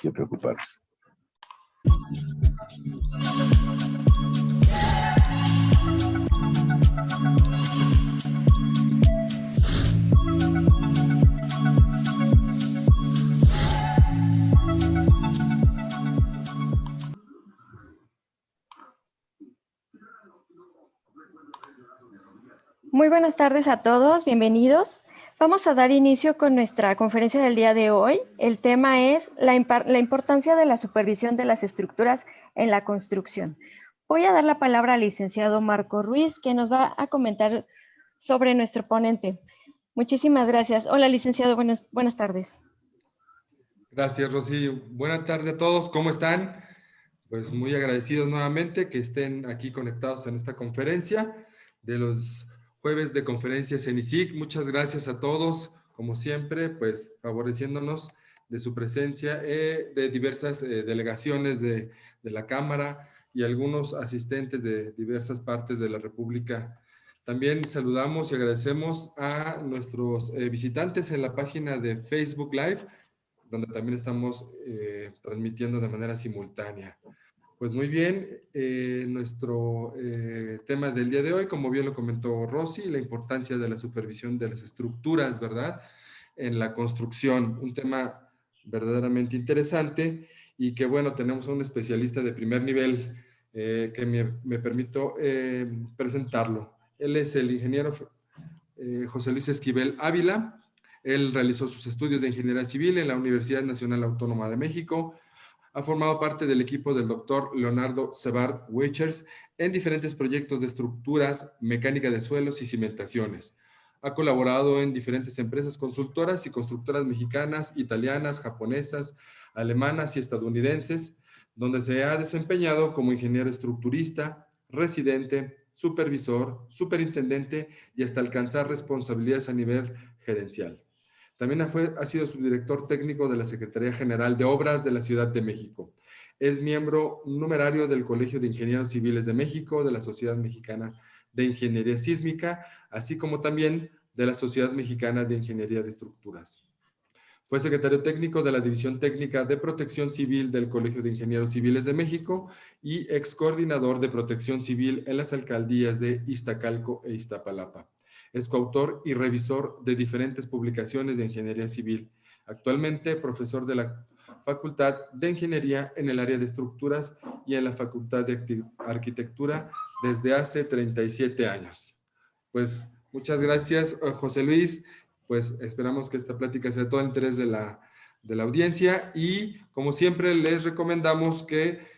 que preocuparse. Muy buenas tardes a todos, bienvenidos. Vamos a dar inicio con nuestra conferencia del día de hoy. El tema es la importancia de la supervisión de las estructuras en la construcción. Voy a dar la palabra al licenciado Marco Ruiz, que nos va a comentar sobre nuestro ponente. Muchísimas gracias. Hola, licenciado, buenas tardes. Gracias, Rosy. Buenas tardes a todos, ¿cómo están? Pues muy agradecidos nuevamente que estén aquí conectados en esta conferencia de los jueves de conferencias en ISIC. Muchas gracias a todos, como siempre, pues favoreciéndonos de su presencia, de diversas delegaciones de la Cámara y algunos asistentes de diversas partes de la República. También saludamos y agradecemos a nuestros visitantes en la página de Facebook Live, donde también estamos transmitiendo de manera simultánea. Pues muy bien, nuestro tema del día de hoy, como bien lo comentó Rosy, la importancia de la supervisión de las estructuras, ¿verdad?, en la construcción, un tema verdaderamente interesante y que, bueno, tenemos a un especialista de primer nivel que me permito presentarlo. Él es el ingeniero José Luis Esquivel Ávila. Él realizó sus estudios de Ingeniería Civil en la Universidad Nacional Autónoma de México. Ha formado parte del equipo del doctor Leonardo Sebart Weichers en diferentes proyectos de estructuras, mecánica de suelos y cimentaciones. Ha colaborado en diferentes empresas consultoras y constructoras mexicanas, italianas, japonesas, alemanas y estadounidenses, donde se ha desempeñado como ingeniero estructurista, residente, supervisor, superintendente y hasta alcanzar responsabilidades a nivel gerencial. También ha sido subdirector técnico de la Secretaría General de Obras de la Ciudad de México. Es miembro numerario del Colegio de Ingenieros Civiles de México, de la Sociedad Mexicana de Ingeniería Sísmica, así como también de la Sociedad Mexicana de Ingeniería de Estructuras. Fue secretario técnico de la División Técnica de Protección Civil del Colegio de Ingenieros Civiles de México y ex coordinador de Protección Civil en las alcaldías de Iztacalco e Iztapalapa. Es coautor y revisor de diferentes publicaciones de ingeniería civil. Actualmente, profesor de la Facultad de Ingeniería en el área de estructuras y en la Facultad de Arquitectura desde hace 37 años. Pues muchas gracias, José Luis. Pues esperamos que esta plática sea de todo interés de la audiencia y, como siempre, les recomendamos que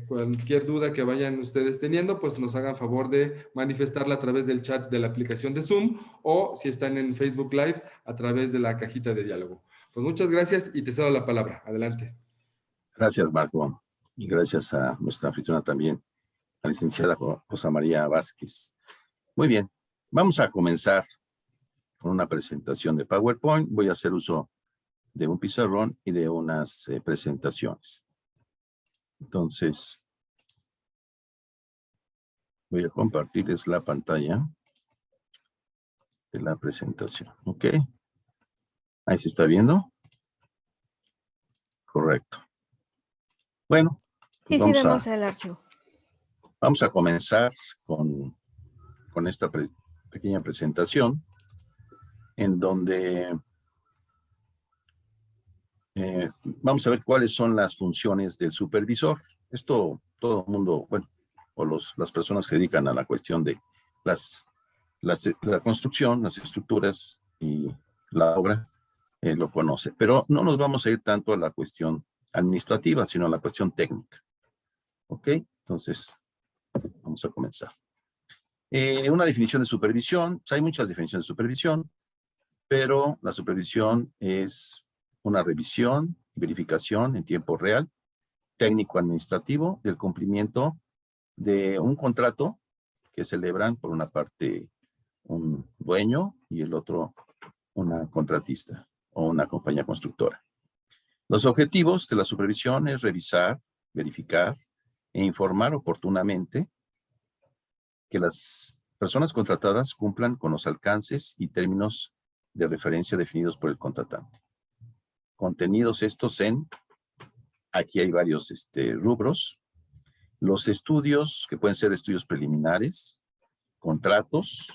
cualquier duda que vayan ustedes teniendo, pues nos hagan favor de manifestarla a través del chat de la aplicación de Zoom o si están en Facebook Live a través de la cajita de diálogo. Pues muchas gracias y te cedo la palabra. Adelante. Gracias, Marco. Y gracias a nuestra anfitriona también, la licenciada Rosa María Vázquez. Muy bien, vamos a comenzar con una presentación de PowerPoint. Voy a hacer uso de un pizarrón y de unas presentaciones. Entonces, voy a compartirles la pantalla de la presentación. ¿Ok? Ahí se está viendo. Correcto. Bueno. Pues sí, vemos el archivo. Vamos a comenzar con esta pequeña presentación en donde vamos a ver cuáles son las funciones del supervisor. Esto todo el mundo, bueno, o las personas que se dedican a la cuestión de la construcción, las estructuras y la obra, lo conoce. Pero no nos vamos a ir tanto a la cuestión administrativa, sino a la cuestión técnica. ¿Ok? Entonces, vamos a comenzar. Una definición de supervisión. Pues hay muchas definiciones de supervisión, pero la supervisión es una revisión y verificación en tiempo real, técnico-administrativo, del cumplimiento de un contrato que celebran por una parte un dueño y el otro una contratista o una compañía constructora. Los objetivos de la supervisión es revisar, verificar e informar oportunamente que las personas contratadas cumplan con los alcances y términos de referencia definidos por el contratante. Contenidos estos en Aquí hay varios rubros. Los estudios, que pueden ser estudios preliminares, contratos.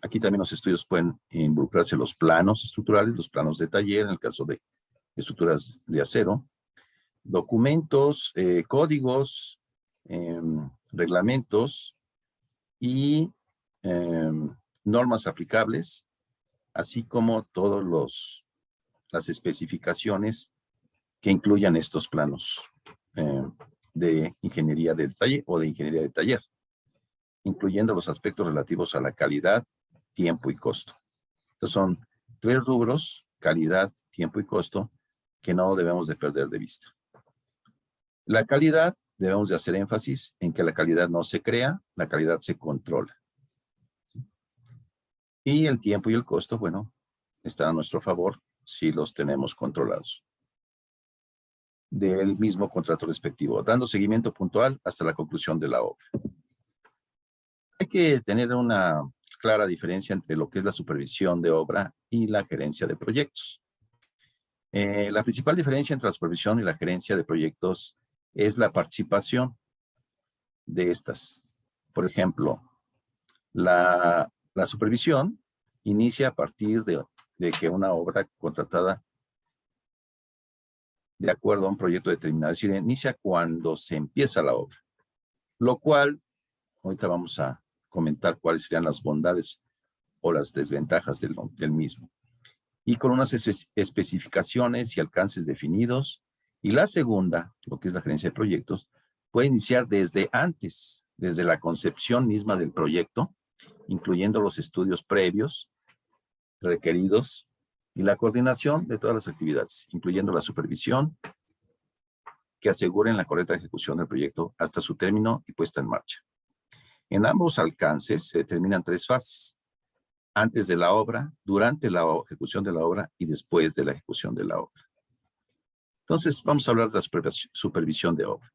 Aquí también los estudios pueden involucrarse los planos estructurales, los planos de taller, en el caso de estructuras de acero, documentos, códigos, reglamentos y normas aplicables, así como todas las especificaciones que incluyan estos planos de ingeniería de detalle o de ingeniería de taller, incluyendo los aspectos relativos a la calidad, tiempo y costo. Estos son 3 rubros: calidad, tiempo y costo, que no debemos de perder de vista. La calidad, debemos de hacer énfasis en que la calidad no se crea, la calidad se controla. ¿Sí? Y el tiempo y el costo, bueno, están a nuestro favor si los tenemos controlados del mismo contrato respectivo, dando seguimiento puntual hasta la conclusión de la obra. Hay que tener una clara diferencia entre lo que es la supervisión de obra y la gerencia de proyectos. La principal diferencia entre la supervisión y la gerencia de proyectos es la participación de estas. Por ejemplo, la supervisión inicia a partir de que una obra contratada de acuerdo a un proyecto determinado, es decir, inicia cuando se empieza la obra, lo cual ahorita vamos a comentar cuáles serían las bondades o las desventajas del mismo, y con unas especificaciones y alcances definidos. Y la segunda, lo que es la gerencia de proyectos, puede iniciar desde antes, desde la concepción misma del proyecto, incluyendo los estudios previos requeridos y la coordinación de todas las actividades, incluyendo la supervisión que aseguren la correcta ejecución del proyecto hasta su término y puesta en marcha. En ambos alcances se determinan 3 fases: antes de la obra, durante la ejecución de la obra y después de la ejecución de la obra. Entonces, vamos a hablar de la supervisión de obra.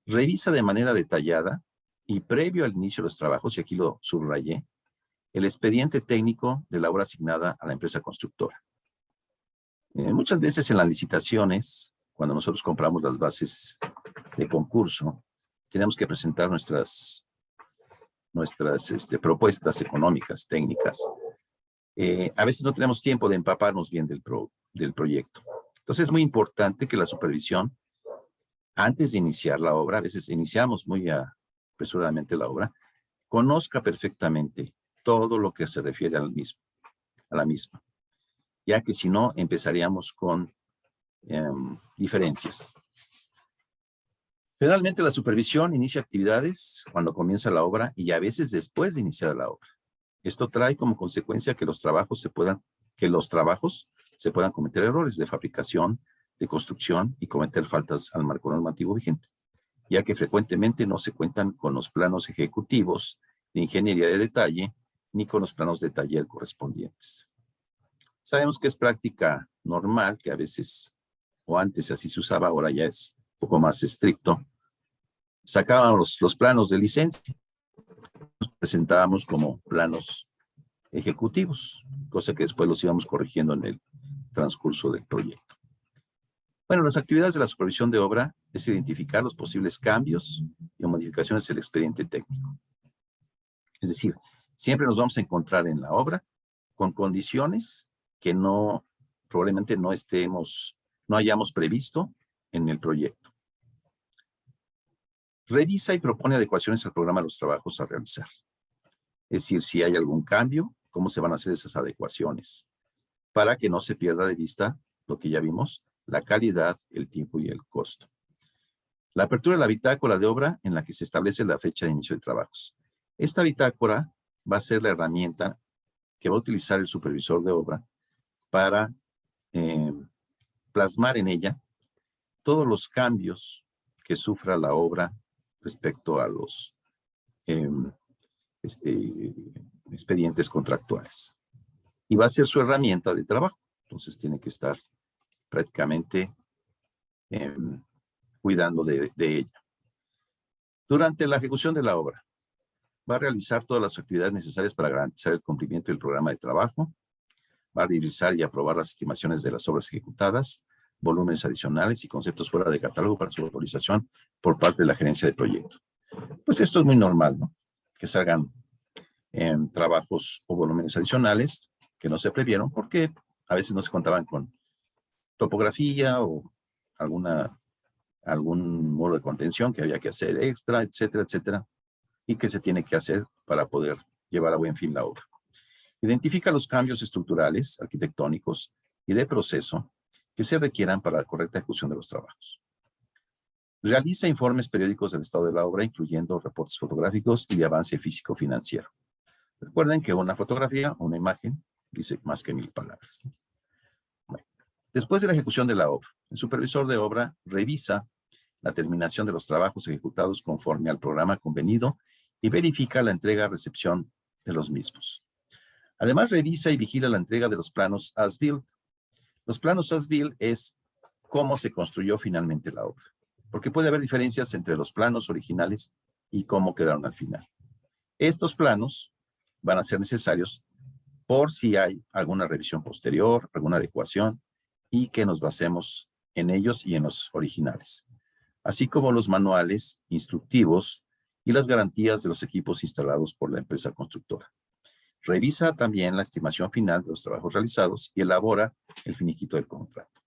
Revisa de manera detallada y previo al inicio de los trabajos, y aquí lo subrayé, el expediente técnico de la obra asignada a la empresa constructora. Muchas veces en las licitaciones, cuando nosotros compramos las bases de concurso, tenemos que presentar nuestras propuestas económicas, técnicas. A veces no tenemos tiempo de empaparnos bien del proyecto. Entonces es muy importante que la supervisión, antes de iniciar la obra, a veces iniciamos muy apresuradamente la obra, conozca perfectamente todo lo que se refiere a la misma, ya que si no empezaríamos con diferencias. Generalmente la supervisión inicia actividades cuando comienza la obra y a veces después de iniciar la obra. Esto trae como consecuencia que los trabajos se puedan cometer errores de fabricación, de construcción y cometer faltas al marco normativo vigente, ya que frecuentemente no se cuentan con los planos ejecutivos de ingeniería de detalle ni con los planos de taller correspondientes. Sabemos que es práctica normal que a veces, o antes así se usaba, ahora ya es un poco más estricto, sacábamos los planos de licencia, los presentábamos como planos ejecutivos, cosa que después los íbamos corrigiendo en el transcurso del proyecto. Bueno, las actividades de la supervisión de obra es identificar los posibles cambios y modificaciones del expediente técnico. Es decir, siempre nos vamos a encontrar en la obra con condiciones que probablemente no hayamos previsto en el proyecto. Revisa y propone adecuaciones al programa de los trabajos a realizar. Es decir, si hay algún cambio, cómo se van a hacer esas adecuaciones, para que no se pierda de vista lo que ya vimos, la calidad, el tiempo y el costo. La apertura de la bitácora de obra en la que se establece la fecha de inicio de trabajos. Esta bitácora va a ser la herramienta que va a utilizar el supervisor de obra para plasmar en ella todos los cambios que sufra la obra respecto a los expedientes contractuales. Y va a ser su herramienta de trabajo. Entonces tiene que estar prácticamente cuidando de ella. Durante la ejecución de la obra, va a realizar todas las actividades necesarias para garantizar el cumplimiento del programa de trabajo, va a revisar y aprobar las estimaciones de las obras ejecutadas, volúmenes adicionales y conceptos fuera de catálogo para su autorización por parte de la gerencia de proyecto. Pues esto es muy normal, ¿no? Que salgan trabajos o volúmenes adicionales que no se previeron porque a veces no se contaban con topografía o algún muro de contención que había que hacer extra, etcétera, etcétera, y que se tiene que hacer para poder llevar a buen fin la obra. Identifica los cambios estructurales, arquitectónicos y de proceso que se requieran para la correcta ejecución de los trabajos. Realiza informes periódicos del estado de la obra, incluyendo reportes fotográficos y de avance físico-financiero. Recuerden que una fotografía o una imagen dice más que 1000 palabras. Bueno, después de la ejecución de la obra, el supervisor de obra revisa la terminación de los trabajos ejecutados conforme al programa convenido y verifica la entrega-recepción de los mismos. Además, revisa y vigila la entrega de los planos as-built. Los planos as-built es cómo se construyó finalmente la obra, porque puede haber diferencias entre los planos originales y cómo quedaron al final. Estos planos van a ser necesarios por si hay alguna revisión posterior, alguna adecuación, y que nos basemos en ellos y en los originales, así como los manuales instructivos y las garantías de los equipos instalados por la empresa constructora. Revisa también la estimación final de los trabajos realizados y elabora el finiquito del contrato.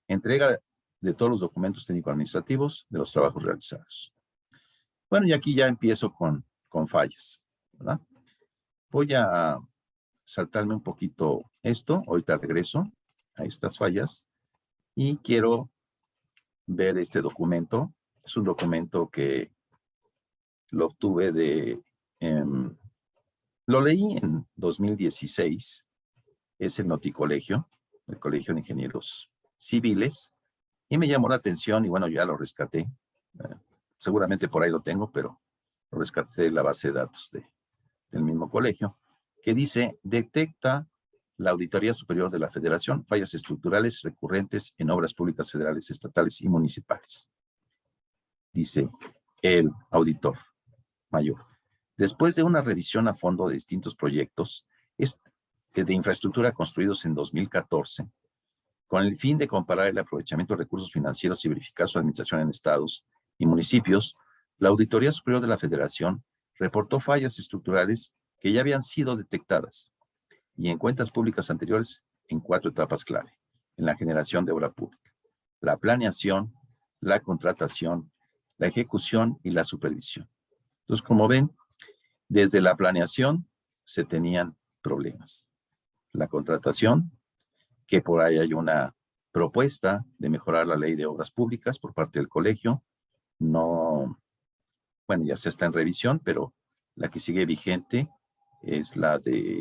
Entrega de todos los documentos técnico-administrativos de los trabajos realizados. Bueno, y aquí ya empiezo con fallas, ¿verdad? Voy a saltarme un poquito esto, ahorita regreso a estas fallas y quiero ver este documento. Es un documento que lo obtuve lo leí en 2016, es el Noticolegio, el Colegio de Ingenieros Civiles, y me llamó la atención y bueno, ya lo rescaté. Seguramente por ahí lo tengo, pero lo rescaté de la base de datos del mismo colegio, que dice, detecta la Auditoría Superior de la Federación fallas estructurales recurrentes en obras públicas federales, estatales y municipales. Dice el auditor mayor. Después de una revisión a fondo de distintos proyectos de infraestructura construidos en 2014, con el fin de comparar el aprovechamiento de recursos financieros y verificar su administración en estados y municipios, la Auditoría Superior de la Federación reportó fallas estructurales que ya habían sido detectadas y en cuentas públicas anteriores en 4 etapas clave, en la generación de obra pública: la planeación, la contratación, la ejecución y la supervisión. Entonces, como ven, desde la planeación se tenían problemas. La contratación, que por ahí hay una propuesta de mejorar la ley de obras públicas por parte del colegio. No, bueno, ya se está en revisión, pero la que sigue vigente es la de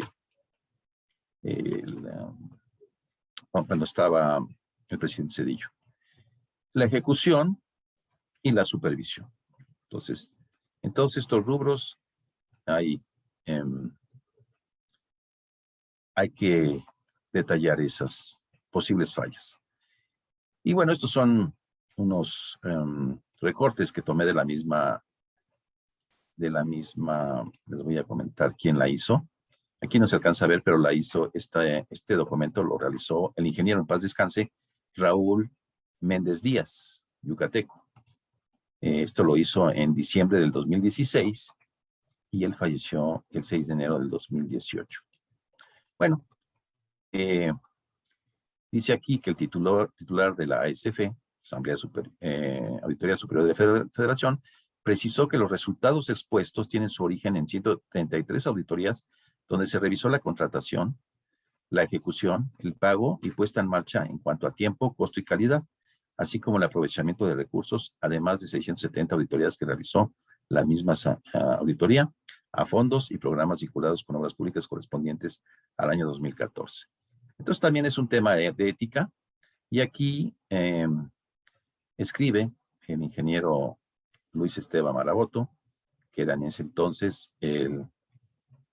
cuando estaba el presidente Zedillo. La ejecución y la supervisión. Entonces, en todos estos rubros hay que detallar esas posibles fallas. Y bueno, estos son unos recortes que tomé de la misma, les voy a comentar quién la hizo. Aquí no se alcanza a ver, pero la hizo, este documento lo realizó el ingeniero, en paz descanse, Raúl Méndez Díaz, yucateco. Esto lo hizo en diciembre del 2016 y él falleció el 6 de enero del 2018. Bueno, dice aquí que el titular de la ASF, Auditoría Superior de la Federación, precisó que los resultados expuestos tienen su origen en 133 auditorías donde se revisó la contratación, la ejecución, el pago y puesta en marcha en cuanto a tiempo, costo y calidad, así como el aprovechamiento de recursos, además de 670 auditorías que realizó la misma auditoría a fondos y programas vinculados con obras públicas correspondientes al año 2014. Entonces también es un tema de ética, y aquí escribe el ingeniero Luis Esteban Maraboto, que era en ese entonces el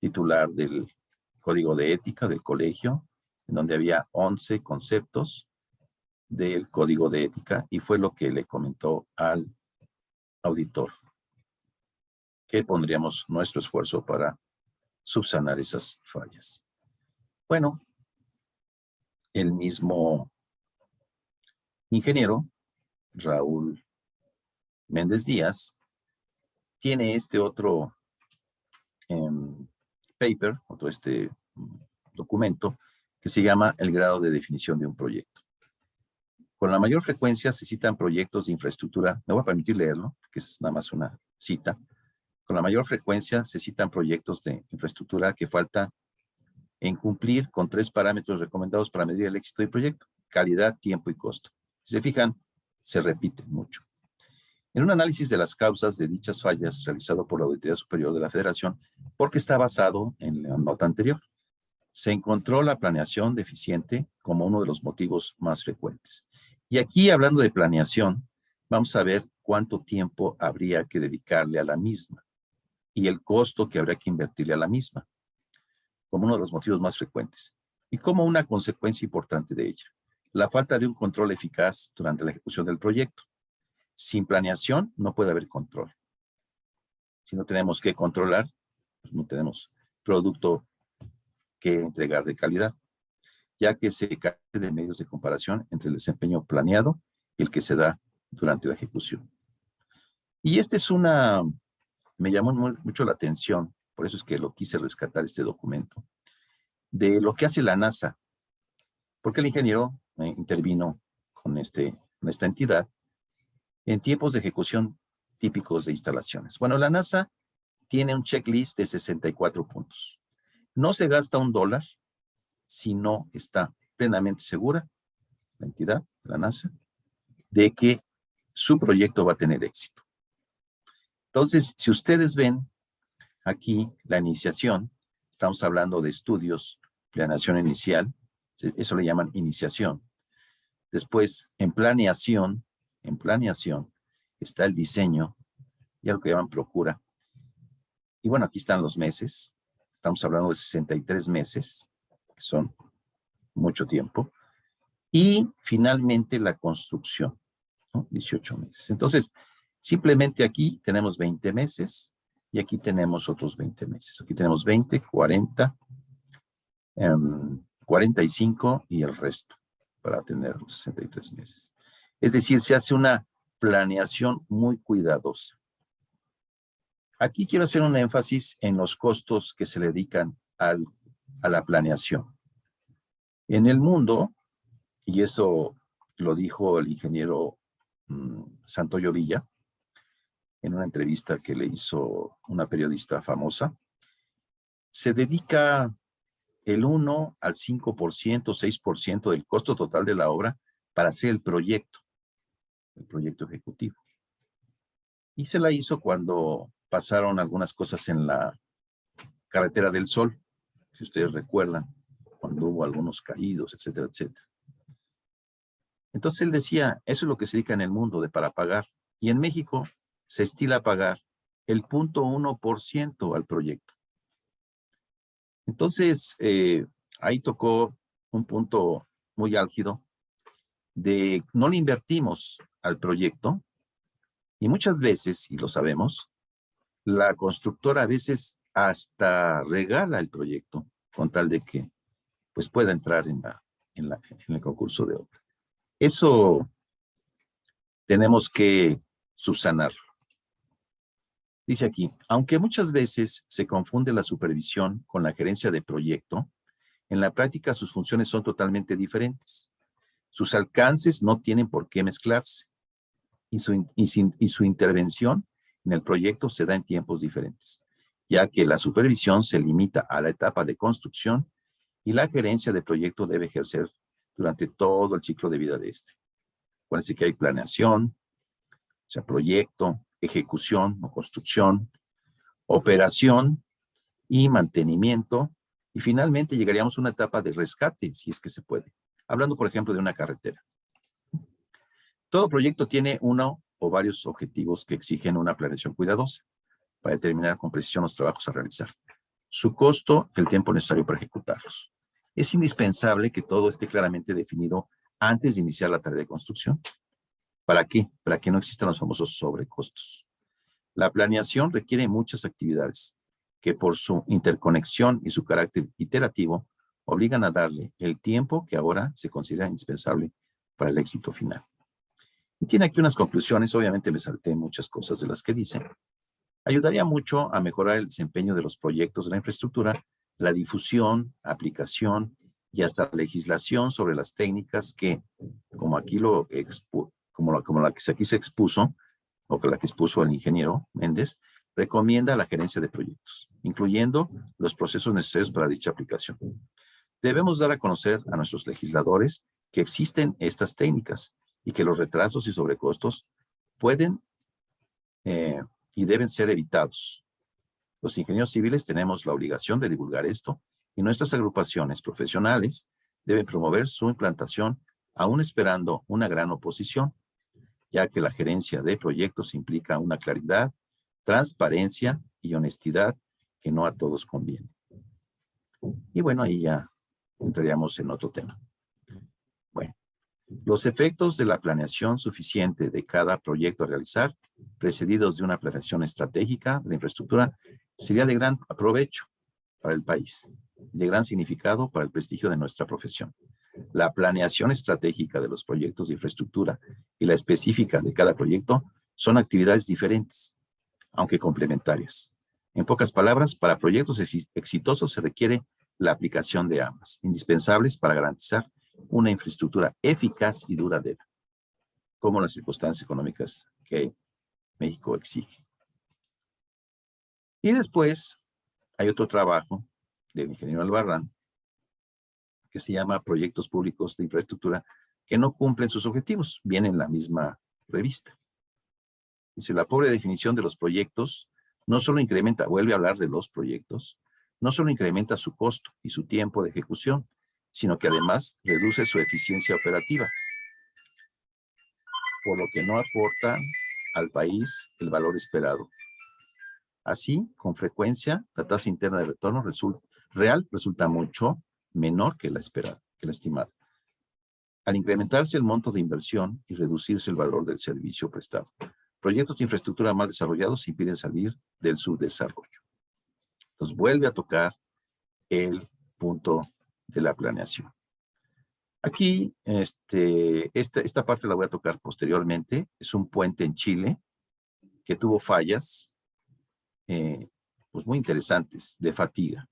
titular del Código de Ética del colegio, en donde había 11 conceptos del Código de Ética, y fue lo que le comentó al auditor, que pondríamos nuestro esfuerzo para subsanar esas fallas. Bueno, el mismo ingeniero, Raúl Méndez Díaz, tiene este otro paper, otro documento, que se llama el grado de definición de un proyecto. Con la mayor frecuencia se citan proyectos de infraestructura, me voy a permitir leerlo, que es nada más una cita. Con la mayor frecuencia se citan proyectos de infraestructura que falta en cumplir con 3 parámetros recomendados para medir el éxito del proyecto: calidad, tiempo y costo. Si se fijan, se repite mucho. En un análisis de las causas de dichas fallas realizado por la Auditoría Superior de la Federación, porque está basado en la nota anterior, se encontró la planeación deficiente como uno de los motivos más frecuentes. Y aquí, hablando de planeación, vamos a ver cuánto tiempo habría que dedicarle a la misma y el costo que habría que invertirle a la misma, como uno de los motivos más frecuentes, y como una consecuencia importante de ella: la falta de un control eficaz durante la ejecución del proyecto. Sin planeación no puede haber control. Si no tenemos que controlar, pues no tenemos producto que entregar de calidad, ya que se carece de medios de comparación entre el desempeño planeado y el que se da durante la ejecución. Y me llamó mucho la atención, por eso es que lo quise rescatar, este documento, de lo que hace la NASA, porque el ingeniero intervino con esta entidad en tiempos de ejecución típicos de instalaciones. Bueno, la NASA tiene un checklist de 64 puntos. No se gasta $1 si no está plenamente segura la entidad, la NASA, de que su proyecto va a tener éxito. Entonces, si ustedes ven aquí la iniciación, estamos hablando de estudios, planeación inicial, eso le llaman iniciación. Después, en planeación está el diseño y algo que llaman procura. Y bueno, aquí están los meses. Estamos hablando de 63 meses, que son mucho tiempo. Y finalmente la construcción, ¿no? 18 meses. Entonces, simplemente aquí tenemos 20 meses y aquí tenemos otros 20 meses. Aquí tenemos 20, 40, 45 y el resto para tener los 63 meses. Es decir, se hace una planeación muy cuidadosa. Aquí quiero hacer un énfasis en los costos que se le dedican a la planeación. En el mundo, y eso lo dijo el ingeniero Santoyo Villa en una entrevista que le hizo una periodista famosa, se dedica el 1 al 5%, 6% del costo total de la obra para hacer el proyecto ejecutivo. Y se la hizo cuando pasaron algunas cosas en la Carretera del Sol, si ustedes recuerdan, cuando hubo algunos caídos, etcétera, etcétera. Entonces él decía, eso es lo que se dedica en el mundo para pagar. Y en México se estila pagar el 0.1% al proyecto. Entonces, ahí tocó un punto muy álgido de no le invertimos al proyecto y muchas veces, y lo sabemos, la constructora a veces hasta regala el proyecto con tal de que pues pueda entrar en el concurso de obra. Eso tenemos que subsanarlo. Dice aquí, aunque muchas veces se confunde la supervisión con la gerencia de proyecto, en la práctica sus funciones son totalmente diferentes. Sus alcances no tienen por qué mezclarse y su intervención en el proyecto se da en tiempos diferentes, ya que la supervisión se limita a la etapa de construcción y la gerencia de proyecto debe ejercer durante todo el ciclo de vida de este. Acuérdense que hay planeación, o sea, proyecto, ejecución o construcción, operación y mantenimiento, y finalmente llegaríamos a una etapa de rescate, si es que se puede. Hablando, por ejemplo, de una carretera. Todo proyecto tiene uno o varios objetivos que exigen una planeación cuidadosa para determinar con precisión los trabajos a realizar, su costo y el tiempo necesario para ejecutarlos. Es indispensable que todo esté claramente definido antes de iniciar la tarea de construcción. ¿Para qué? Para que no existan los famosos sobrecostos. La planeación requiere muchas actividades que por su interconexión y su carácter iterativo obligan a darle el tiempo que ahora se considera indispensable para el éxito final. Tiene aquí unas conclusiones, obviamente me salté muchas cosas de las que dice. Ayudaría mucho a mejorar el desempeño de los proyectos de la infraestructura, la difusión, aplicación y hasta legislación sobre las técnicas que, como aquí como la que aquí se expuso, o que la que expuso el ingeniero Méndez, recomienda a la gerencia de proyectos, incluyendo los procesos necesarios para dicha aplicación. Debemos dar a conocer a nuestros legisladores que existen estas técnicas y que los retrasos y sobrecostos pueden y deben ser evitados. Los ingenieros civiles tenemos la obligación de divulgar esto y nuestras agrupaciones profesionales deben promover su implantación, aún esperando una gran oposición, ya que la gerencia de proyectos implica una claridad, transparencia y honestidad que no a todos conviene. Y bueno, ahí ya entraríamos en otro tema. Bueno, los efectos de la planeación suficiente de cada proyecto a realizar, precedidos de una planeación estratégica de la infraestructura, sería de gran provecho para el país, de gran significado para el prestigio de nuestra profesión. La planeación estratégica de los proyectos de infraestructura y la específica de cada proyecto son actividades diferentes, aunque complementarias. En pocas palabras, para proyectos exitosos se requiere la aplicación de ambas, indispensables para garantizar una infraestructura eficaz y duradera, como las circunstancias económicas que México exige. Y después hay otro trabajo del ingeniero Albarrán que se llama Proyectos Públicos de Infraestructura que no cumplen sus objetivos. Viene en la misma revista. Dice, la pobre definición de los proyectos no solo incrementa, vuelve a hablar de los proyectos, no solo incrementa su costo y su tiempo de ejecución, sino que además reduce su eficiencia operativa, por lo que no aporta al país el valor esperado. Así, con frecuencia, la tasa interna de retorno real resulta mucho menor que la esperada, que la estimada, al incrementarse el monto de inversión y reducirse el valor del servicio prestado. Proyectos de infraestructura mal desarrollados impiden salir del subdesarrollo. Entonces, vuelve a tocar el punto de la planeación. Aquí, esta parte la voy a tocar posteriormente. Es un puente en Chile que tuvo fallas pues muy interesantes de fatiga.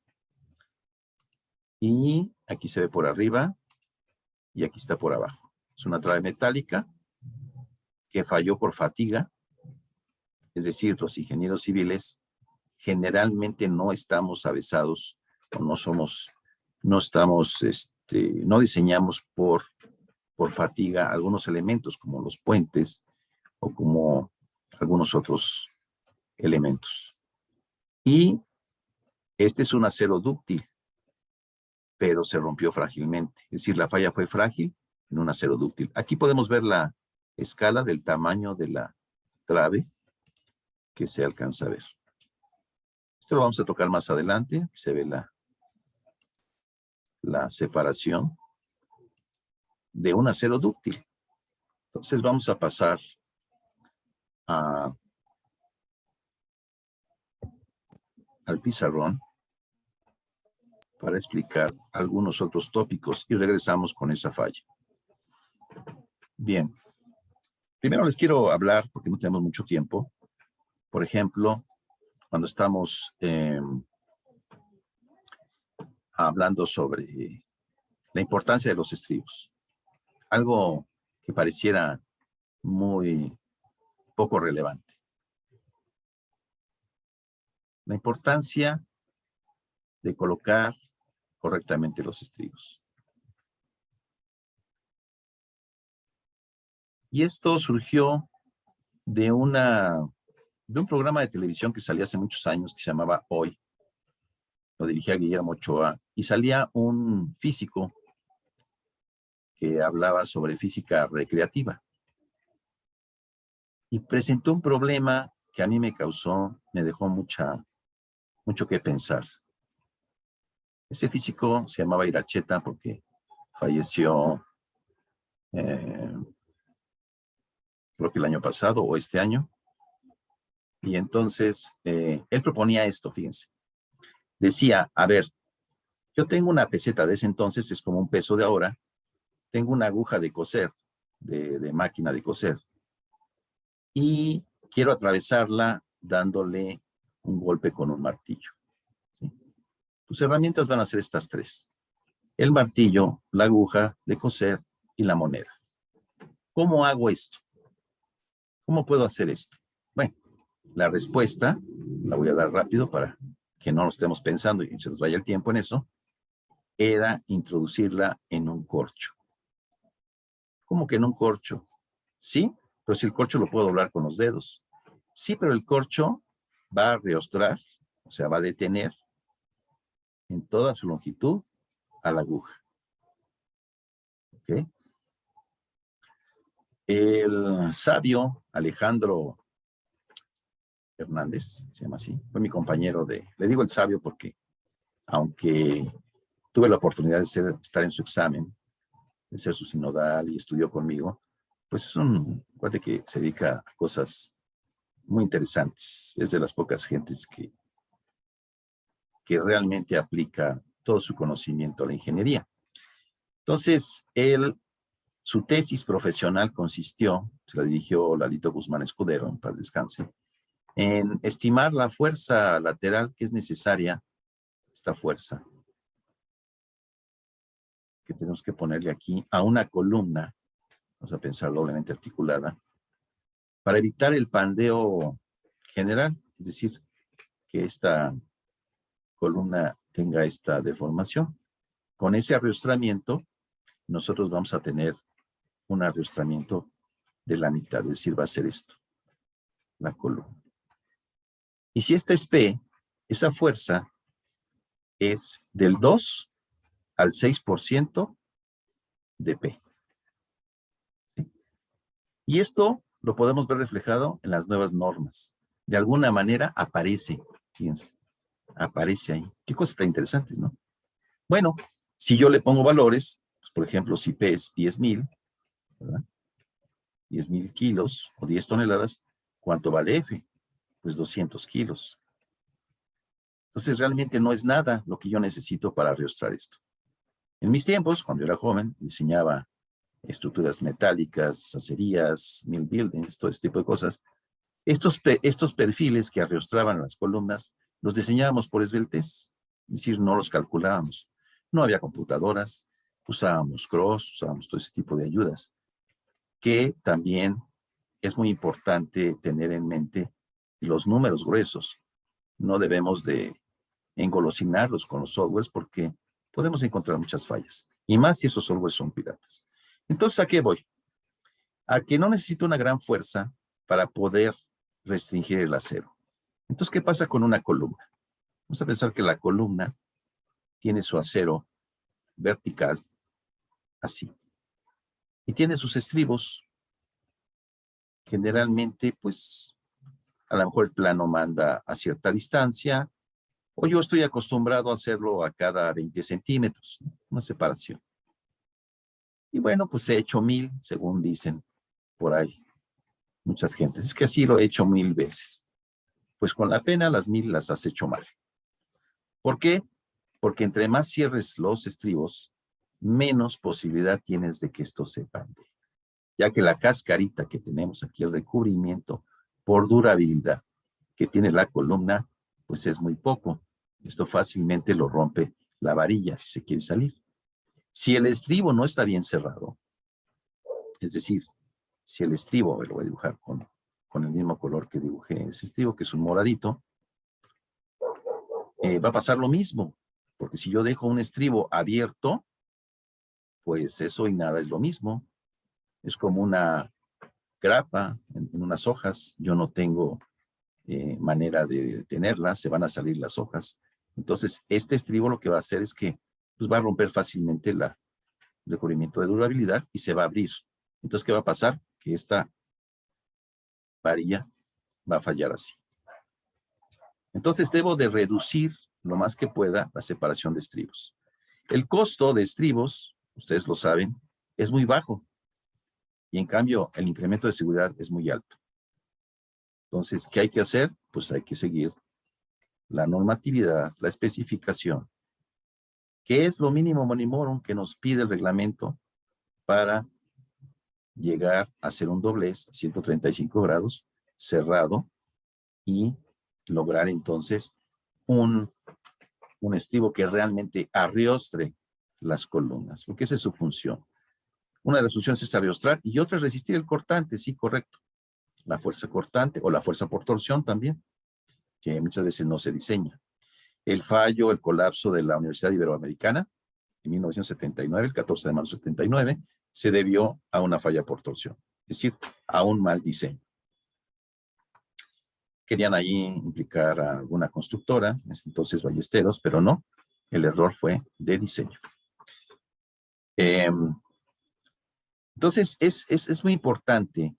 Y aquí se ve por arriba y aquí está por abajo. Es una trave metálica que falló por fatiga. Es decir, los ingenieros civiles generalmente no estamos avesados o no diseñamos por fatiga algunos elementos como los puentes o como algunos otros elementos. Y este es un acero dúctil, pero se rompió frágilmente. Es decir, la falla fue frágil en un acero dúctil. Aquí podemos ver la escala del tamaño de la trave que se alcanza a ver. Esto lo vamos a tocar más adelante. Aquí se ve la separación de un acero dúctil. Entonces vamos a pasar al pizarrón para explicar algunos otros tópicos y regresamos con esa falla. Bien. Primero les quiero hablar, porque no tenemos mucho tiempo, por ejemplo, cuando estamos hablando sobre la importancia de los estribos. Algo que pareciera muy poco relevante. La importancia de colocar correctamente los estribos. Y esto surgió de un programa de televisión que salía hace muchos años que se llamaba Hoy. Lo dirigía Guillermo Ochoa y salía un físico que hablaba sobre física recreativa. Y presentó un problema que a mí me dejó mucho que pensar. Ese físico se llamaba Iracheta porque falleció creo que el año pasado o este año. Y entonces él proponía esto, fíjense. Decía, a ver, yo tengo una peseta de ese entonces, es como un peso de ahora, tengo una aguja de coser, de máquina de coser, y quiero atravesarla dándole un golpe con un martillo. ¿Sí? Tus herramientas van a ser estas tres: el martillo, la aguja de coser y la moneda. ¿Cómo hago esto? ¿Cómo puedo hacer esto? Bueno, la respuesta la voy a dar rápido para que no lo estemos pensando y se nos vaya el tiempo en eso. Era introducirla en un corcho. ¿Cómo que en un corcho? Sí, pero si el corcho lo puedo doblar con los dedos. Sí, pero el corcho va a reostrar, o sea, va a detener en toda su longitud a la aguja. ¿Ok? El sabio Alejandro Hernández, se llama así, fue mi compañero le digo el sabio porque, aunque tuve la oportunidad de estar en su examen, de ser su sinodal y estudió conmigo, pues es un cuate que se dedica a cosas muy interesantes. Es de las pocas gentes que realmente aplica todo su conocimiento a la ingeniería. Entonces, su tesis profesional consistió, se la dirigió Lalito Guzmán Escudero, en paz descanse, en estimar la fuerza lateral que es necesaria, esta fuerza que tenemos que ponerle aquí a una columna, vamos a pensar doblemente articulada, para evitar el pandeo general, es decir, que esta columna tenga esta deformación. Con ese arriostramiento, nosotros vamos a tener un arriostramiento de la mitad, es decir, va a ser esto, la columna. Y si esta es P, esa fuerza es del 2 al 6% de P. ¿Sí? Y esto lo podemos ver reflejado en las nuevas normas. De alguna manera aparece, fíjense, aparece ahí. Qué cosas tan interesantes, ¿no? Bueno, si yo le pongo valores, pues por ejemplo, si P es 10,000, ¿verdad? 10,000 kilos o 10 toneladas, ¿cuánto vale F? Pues 200 kilos. Entonces realmente no es nada lo que yo necesito para reostrar esto. En mis tiempos, cuando era joven, diseñaba estructuras metálicas, acerías, mill buildings, todo este tipo de cosas. Estos perfiles que arreostraban las columnas, los diseñábamos por esbeltez, es decir, no los calculábamos. No había computadoras, usábamos cross, usábamos todo ese tipo de ayudas, que también es muy importante tener en mente los números gruesos. No debemos de engolosinarlos con los softwares porque podemos encontrar muchas fallas. Y más si esos softwares son piratas. Entonces, ¿a qué voy? A que no necesito una gran fuerza para poder restringir el acero. Entonces, ¿qué pasa con una columna? Vamos a pensar que la columna tiene su acero vertical, así. Y tiene sus estribos. Generalmente, pues, a lo mejor el plano manda a cierta distancia, o yo estoy acostumbrado a hacerlo a cada 20 centímetros, ¿no? Una separación. Y bueno, pues he hecho 1000, según dicen por ahí muchas gentes. Es que así lo he hecho 1000 veces. Pues con la pena las 1000 las has hecho mal. ¿Por qué? Porque entre más cierres los estribos, menos posibilidad tienes de que esto se pandee. Ya que la cascarita que tenemos aquí, el recubrimiento por durabilidad que tiene la columna, pues es muy poco. Esto fácilmente lo rompe la varilla si se quiere salir. Si el estribo no está bien cerrado, es decir, si el estribo, lo voy a dibujar con el mismo color que dibujé ese estribo, que es un moradito, va a pasar lo mismo, porque si yo dejo un estribo abierto, pues eso y nada es lo mismo. Es como una grapa en unas hojas, yo no tengo manera de detenerlas, se van a salir las hojas. Entonces, este estribo lo que va a hacer es que pues, va a romper fácilmente el recubrimiento de durabilidad y se va a abrir. Entonces, ¿qué va a pasar? Que esta varilla va a fallar así. Entonces, debo de reducir lo más que pueda la separación de estribos. El costo de estribos, ustedes lo saben, es muy bajo. Y en cambio, el incremento de seguridad es muy alto. Entonces, ¿qué hay que hacer? Pues hay que seguir la normatividad, la especificación. ¿Qué es lo mínimo minimorum que nos pide el reglamento para llegar a hacer un doblez a 135 grados, cerrado, y lograr entonces un estribo que realmente arriostre las columnas, porque esa es su función. Una de las funciones es arriostrar y otra es resistir el cortante, sí, correcto. La fuerza cortante o la fuerza por torsión también, que muchas veces no se diseña. El fallo, el colapso de la Universidad Iberoamericana en 1979, el 14 de marzo de 79, se debió a una falla por torsión, es decir, a un mal diseño. Querían ahí implicar a alguna constructora, entonces Ballesteros, pero no, el error fue de diseño. Entonces, es muy importante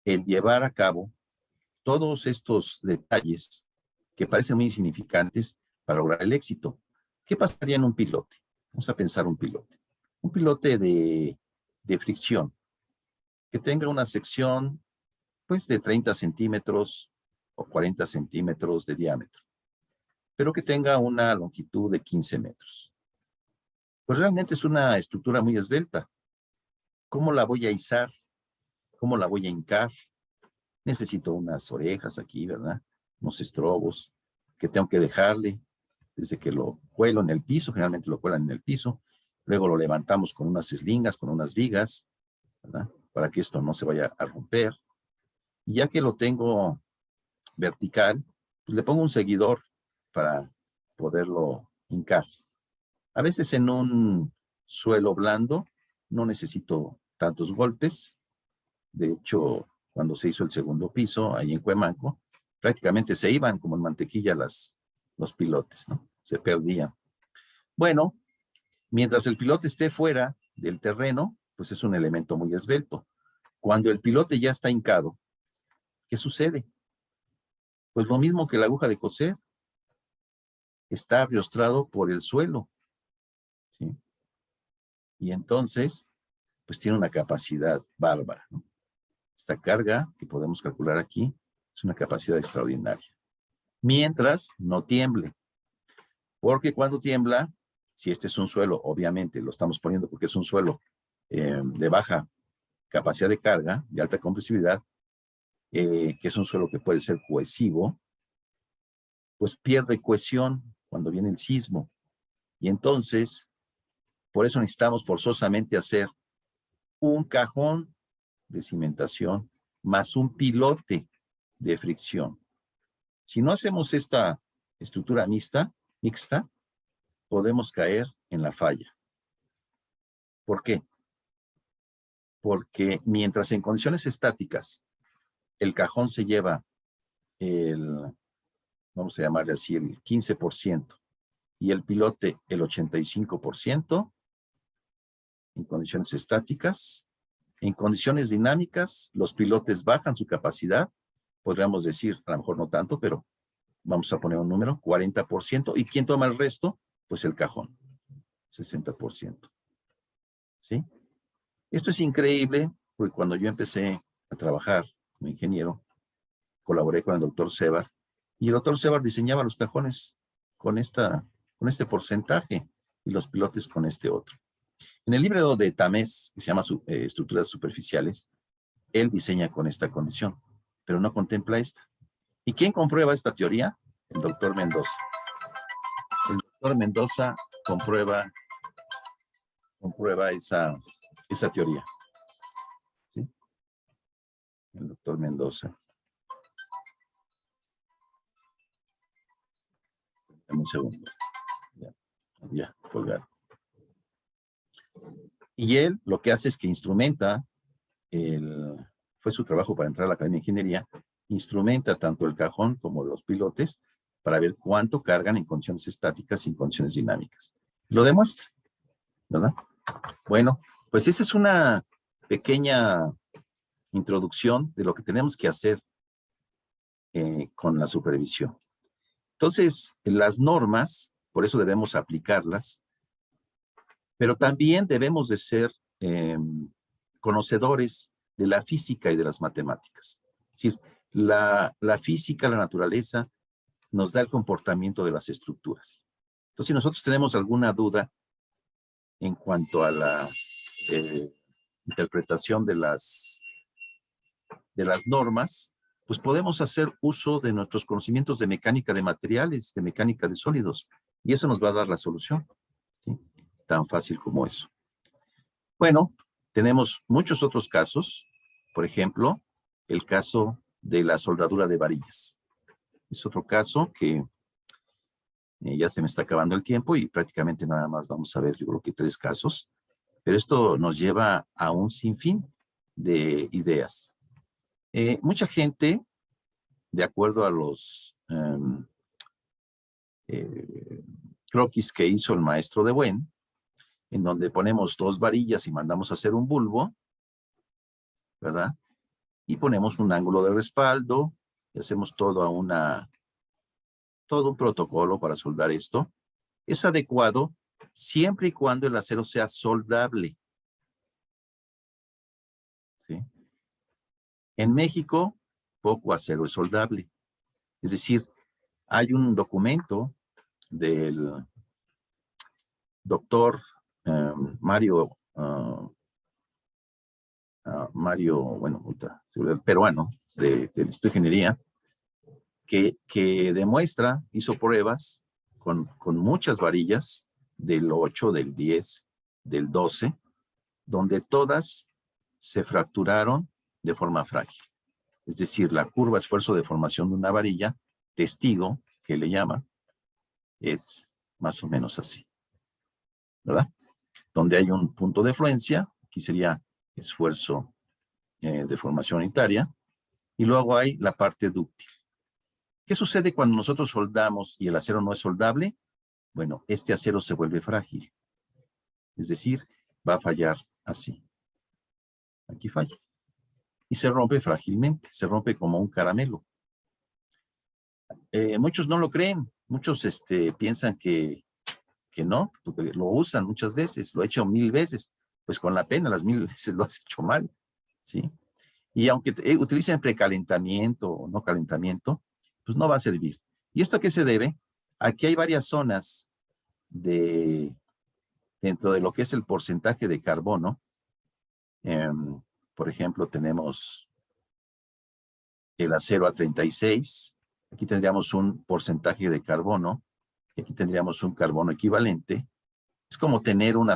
el llevar a cabo todos estos detalles que parecen muy insignificantes para lograr el éxito. ¿Qué pasaría en un pilote? Vamos a pensar un pilote. Un pilote de fricción que tenga una sección pues de 30 centímetros o 40 centímetros de diámetro, pero que tenga una longitud de 15 metros. Pues realmente es una estructura muy esbelta. ¿Cómo la voy a izar? ¿Cómo la voy a hincar? Necesito unas orejas aquí, ¿verdad? Unos estrobos que tengo que dejarle desde que lo cuelo en el piso, generalmente lo cuelan en el piso, luego lo levantamos con unas eslingas, con unas vigas, ¿verdad? Para que esto no se vaya a romper. Y ya que lo tengo vertical, pues le pongo un seguidor para poderlo hincar. A veces en un suelo blando no necesito tantos golpes. De hecho, cuando se hizo el segundo piso, ahí en Cuemanco, prácticamente se iban como en mantequilla los pilotes, ¿no? Se perdían. Bueno, mientras el pilote esté fuera del terreno, pues es un elemento muy esbelto. Cuando el pilote ya está hincado, ¿qué sucede? Pues lo mismo que la aguja de coser, está arrostrado por el suelo, ¿sí? Y entonces, pues tiene una capacidad bárbara, ¿no? Esta carga que podemos calcular aquí es una capacidad extraordinaria. Mientras no tiemble, porque cuando tiembla, si este es un suelo, obviamente lo estamos poniendo porque es un suelo de baja capacidad de carga, de alta compresividad, que es un suelo que puede ser cohesivo, pues pierde cohesión cuando viene el sismo. Y entonces, por eso necesitamos forzosamente hacer un cajón de cimentación más un pilote de fricción. Si no hacemos esta estructura mixta, podemos caer en la falla. ¿Por qué? Porque mientras en condiciones estáticas el cajón se lleva vamos a llamarle así, el 15% y el pilote el 85%, en condiciones estáticas, en condiciones dinámicas, los pilotes bajan su capacidad, podríamos decir, a lo mejor no tanto, pero vamos a poner un número, 40%, ¿y quién toma el resto? Pues el cajón, 60%. ¿Sí? Esto es increíble, porque cuando yo empecé a trabajar como ingeniero, colaboré con el doctor Sebar, y el doctor Sebar diseñaba los cajones con este porcentaje, y los pilotes con este otro. En el libro de Tamés, que se llama Estructuras Superficiales, él diseña con esta condición, pero no contempla esta. ¿Y quién comprueba esta teoría? El doctor Mendoza. El doctor Mendoza comprueba esa teoría. ¿Sí? El doctor Mendoza. Dame un segundo. Ya, colgar. Y él lo que hace es que instrumenta, fue su trabajo para entrar a la Academia de Ingeniería, instrumenta tanto el cajón como los pilotes para ver cuánto cargan en condiciones estáticas y en condiciones dinámicas. Lo demuestra, ¿verdad? Bueno, pues esa es una pequeña introducción de lo que tenemos que hacer con la supervisión. Entonces, las normas, por eso debemos aplicarlas, pero también debemos de ser conocedores de la física y de las matemáticas. Es decir, la física, la naturaleza, nos da el comportamiento de las estructuras. Entonces, si nosotros tenemos alguna duda en cuanto a la interpretación de las normas, pues podemos hacer uso de nuestros conocimientos de mecánica de materiales, de mecánica de sólidos, y eso nos va a dar la solución, ¿sí? Tan fácil como eso. Bueno, tenemos muchos otros casos, por ejemplo, el caso de la soldadura de varillas. Es otro caso que ya se me está acabando el tiempo y prácticamente nada más vamos a ver, yo creo que 3 casos, pero esto nos lleva a un sinfín de ideas. Mucha gente, de acuerdo a los croquis que hizo el maestro de Buen, en donde ponemos 2 varillas y mandamos a hacer un bulbo, ¿verdad? Y ponemos un ángulo de respaldo y hacemos todo un protocolo para soldar esto. Es adecuado siempre y cuando el acero sea soldable, ¿sí? En México, poco acero es soldable. Es decir, hay un documento del doctor Mario, bueno, peruano, del Instituto de Ingeniería, que demuestra, hizo pruebas con muchas varillas del 8, del 10, del 12, donde todas se fracturaron de forma frágil. Es decir, la curva esfuerzo de formación de una varilla, testigo, que le llaman, es más o menos así, ¿verdad? Donde hay un punto de fluencia, aquí sería esfuerzo de formación unitaria, y luego hay la parte dúctil. ¿Qué sucede cuando nosotros soldamos y el acero no es soldable? Bueno, este acero se vuelve frágil. Es decir, va a fallar así. Aquí falla. Y se rompe frágilmente, se rompe como un caramelo. Muchos no lo creen, muchos piensan que no, porque lo usan muchas veces, lo he hecho 1000 veces, pues con la pena las 1000 veces lo has hecho mal, ¿sí? Y aunque utilicen precalentamiento o no calentamiento, pues no va a servir. ¿Y esto a qué se debe? Aquí hay varias zonas dentro de lo que es el porcentaje de carbono. Por ejemplo, tenemos el acero a 36, aquí tendríamos un porcentaje de carbono, aquí tendríamos un carbono equivalente. Es como tener un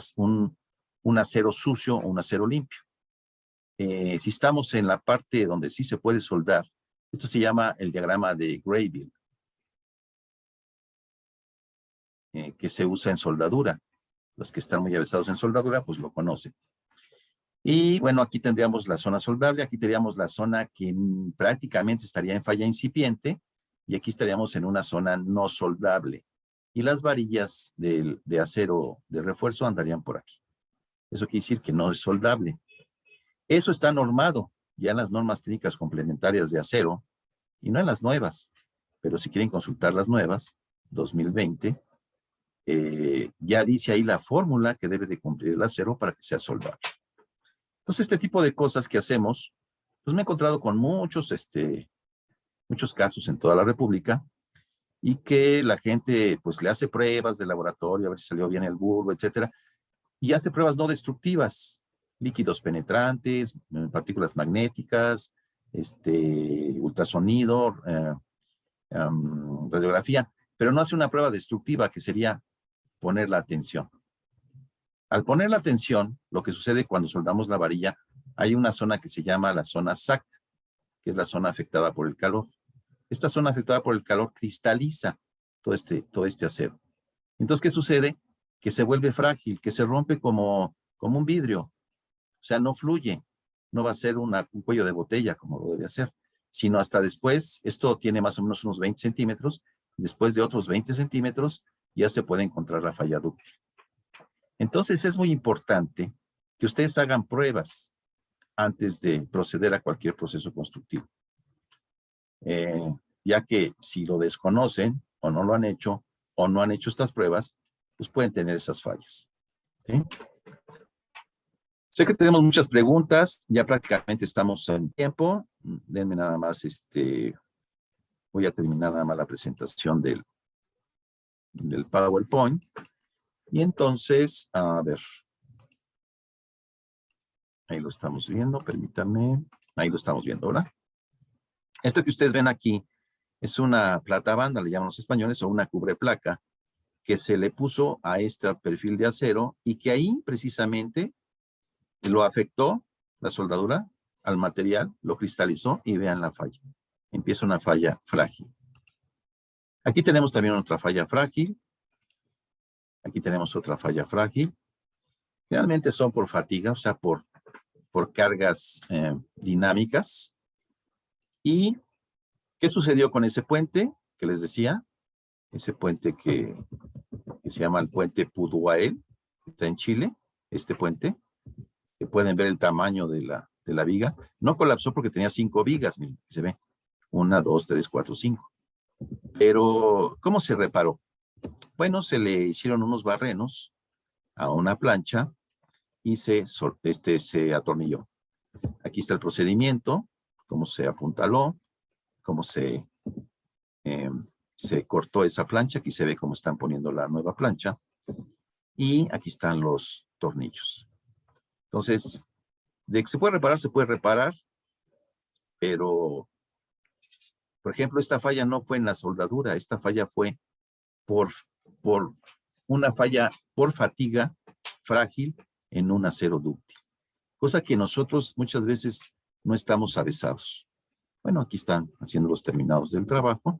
acero sucio o un acero limpio. Si estamos en la parte donde sí se puede soldar, esto se llama el diagrama de Graybill, que se usa en soldadura. Los que están muy avesados en soldadura, pues lo conocen. Y bueno, aquí tendríamos la zona soldable, aquí tendríamos la zona que prácticamente estaría en falla incipiente, y aquí estaríamos en una zona no soldable. Y las varillas de acero de refuerzo andarían por aquí. Eso quiere decir que no es soldable. Eso está normado ya en las normas técnicas complementarias de acero, y no en las nuevas, pero si quieren consultar las nuevas, 2020, ya dice ahí la fórmula que debe de cumplir el acero para que sea soldable. Entonces, este tipo de cosas que hacemos, pues me he encontrado con muchos casos en toda la República, y que la gente pues le hace pruebas de laboratorio, a ver si salió bien el bulbo, etcétera, y hace pruebas no destructivas, líquidos penetrantes, partículas magnéticas, ultrasonido, radiografía, pero no hace una prueba destructiva, que sería poner la tensión. Al poner la tensión, lo que sucede cuando soldamos la varilla, hay una zona que se llama la zona SAC, que es la zona afectada por el calor. Esta zona afectada por el calor cristaliza todo este acero. Entonces, ¿qué sucede? Que se vuelve frágil, que se rompe como un vidrio. O sea, no fluye. No va a ser un cuello de botella como lo debe hacer, sino hasta después. Esto tiene más o menos unos 20 centímetros. Después de otros 20 centímetros, ya se puede encontrar la falla dúctil. Entonces, es muy importante que ustedes hagan pruebas antes de proceder a cualquier proceso constructivo. Ya que si lo desconocen o no lo han hecho o no han hecho estas pruebas, pues pueden tener esas fallas, ¿sí? Sé que tenemos muchas preguntas, ya prácticamente estamos en tiempo. Denme nada más, voy a terminar nada más la presentación del PowerPoint. Y entonces, a ver, Ahí lo estamos viendo, permítanme. Ahí lo estamos viendo, ¿verdad? Esto que ustedes ven aquí es una platabanda, le llaman los españoles, o una cubreplaca, que se le puso a este perfil de acero y que ahí precisamente lo afectó la soldadura al material, lo cristalizó y vean la falla. Empieza una falla frágil. Aquí tenemos también otra falla frágil. Aquí tenemos otra falla frágil. Realmente son por fatiga, o sea, por cargas dinámicas. ¿Y qué sucedió con ese puente que les decía? Ese puente que se llama el puente Puduael, que está en Chile, este puente, que pueden ver el tamaño de la viga. No colapsó porque tenía 5 vigas, miren, se ve. 1, 2, 3, 4, 5. Pero, ¿cómo se reparó? Bueno, se le hicieron unos barrenos a una plancha y se atornilló. Aquí está el procedimiento, cómo se apuntaló, cómo se cortó esa plancha. Aquí se ve cómo están poniendo la nueva plancha. Y aquí están los tornillos. Entonces, de que se puede reparar, pero, por ejemplo, esta falla no fue en la soldadura, esta falla fue por una falla por fatiga frágil en un acero dúctil, cosa que nosotros muchas veces no estamos avesados. Bueno, aquí están haciendo los terminados del trabajo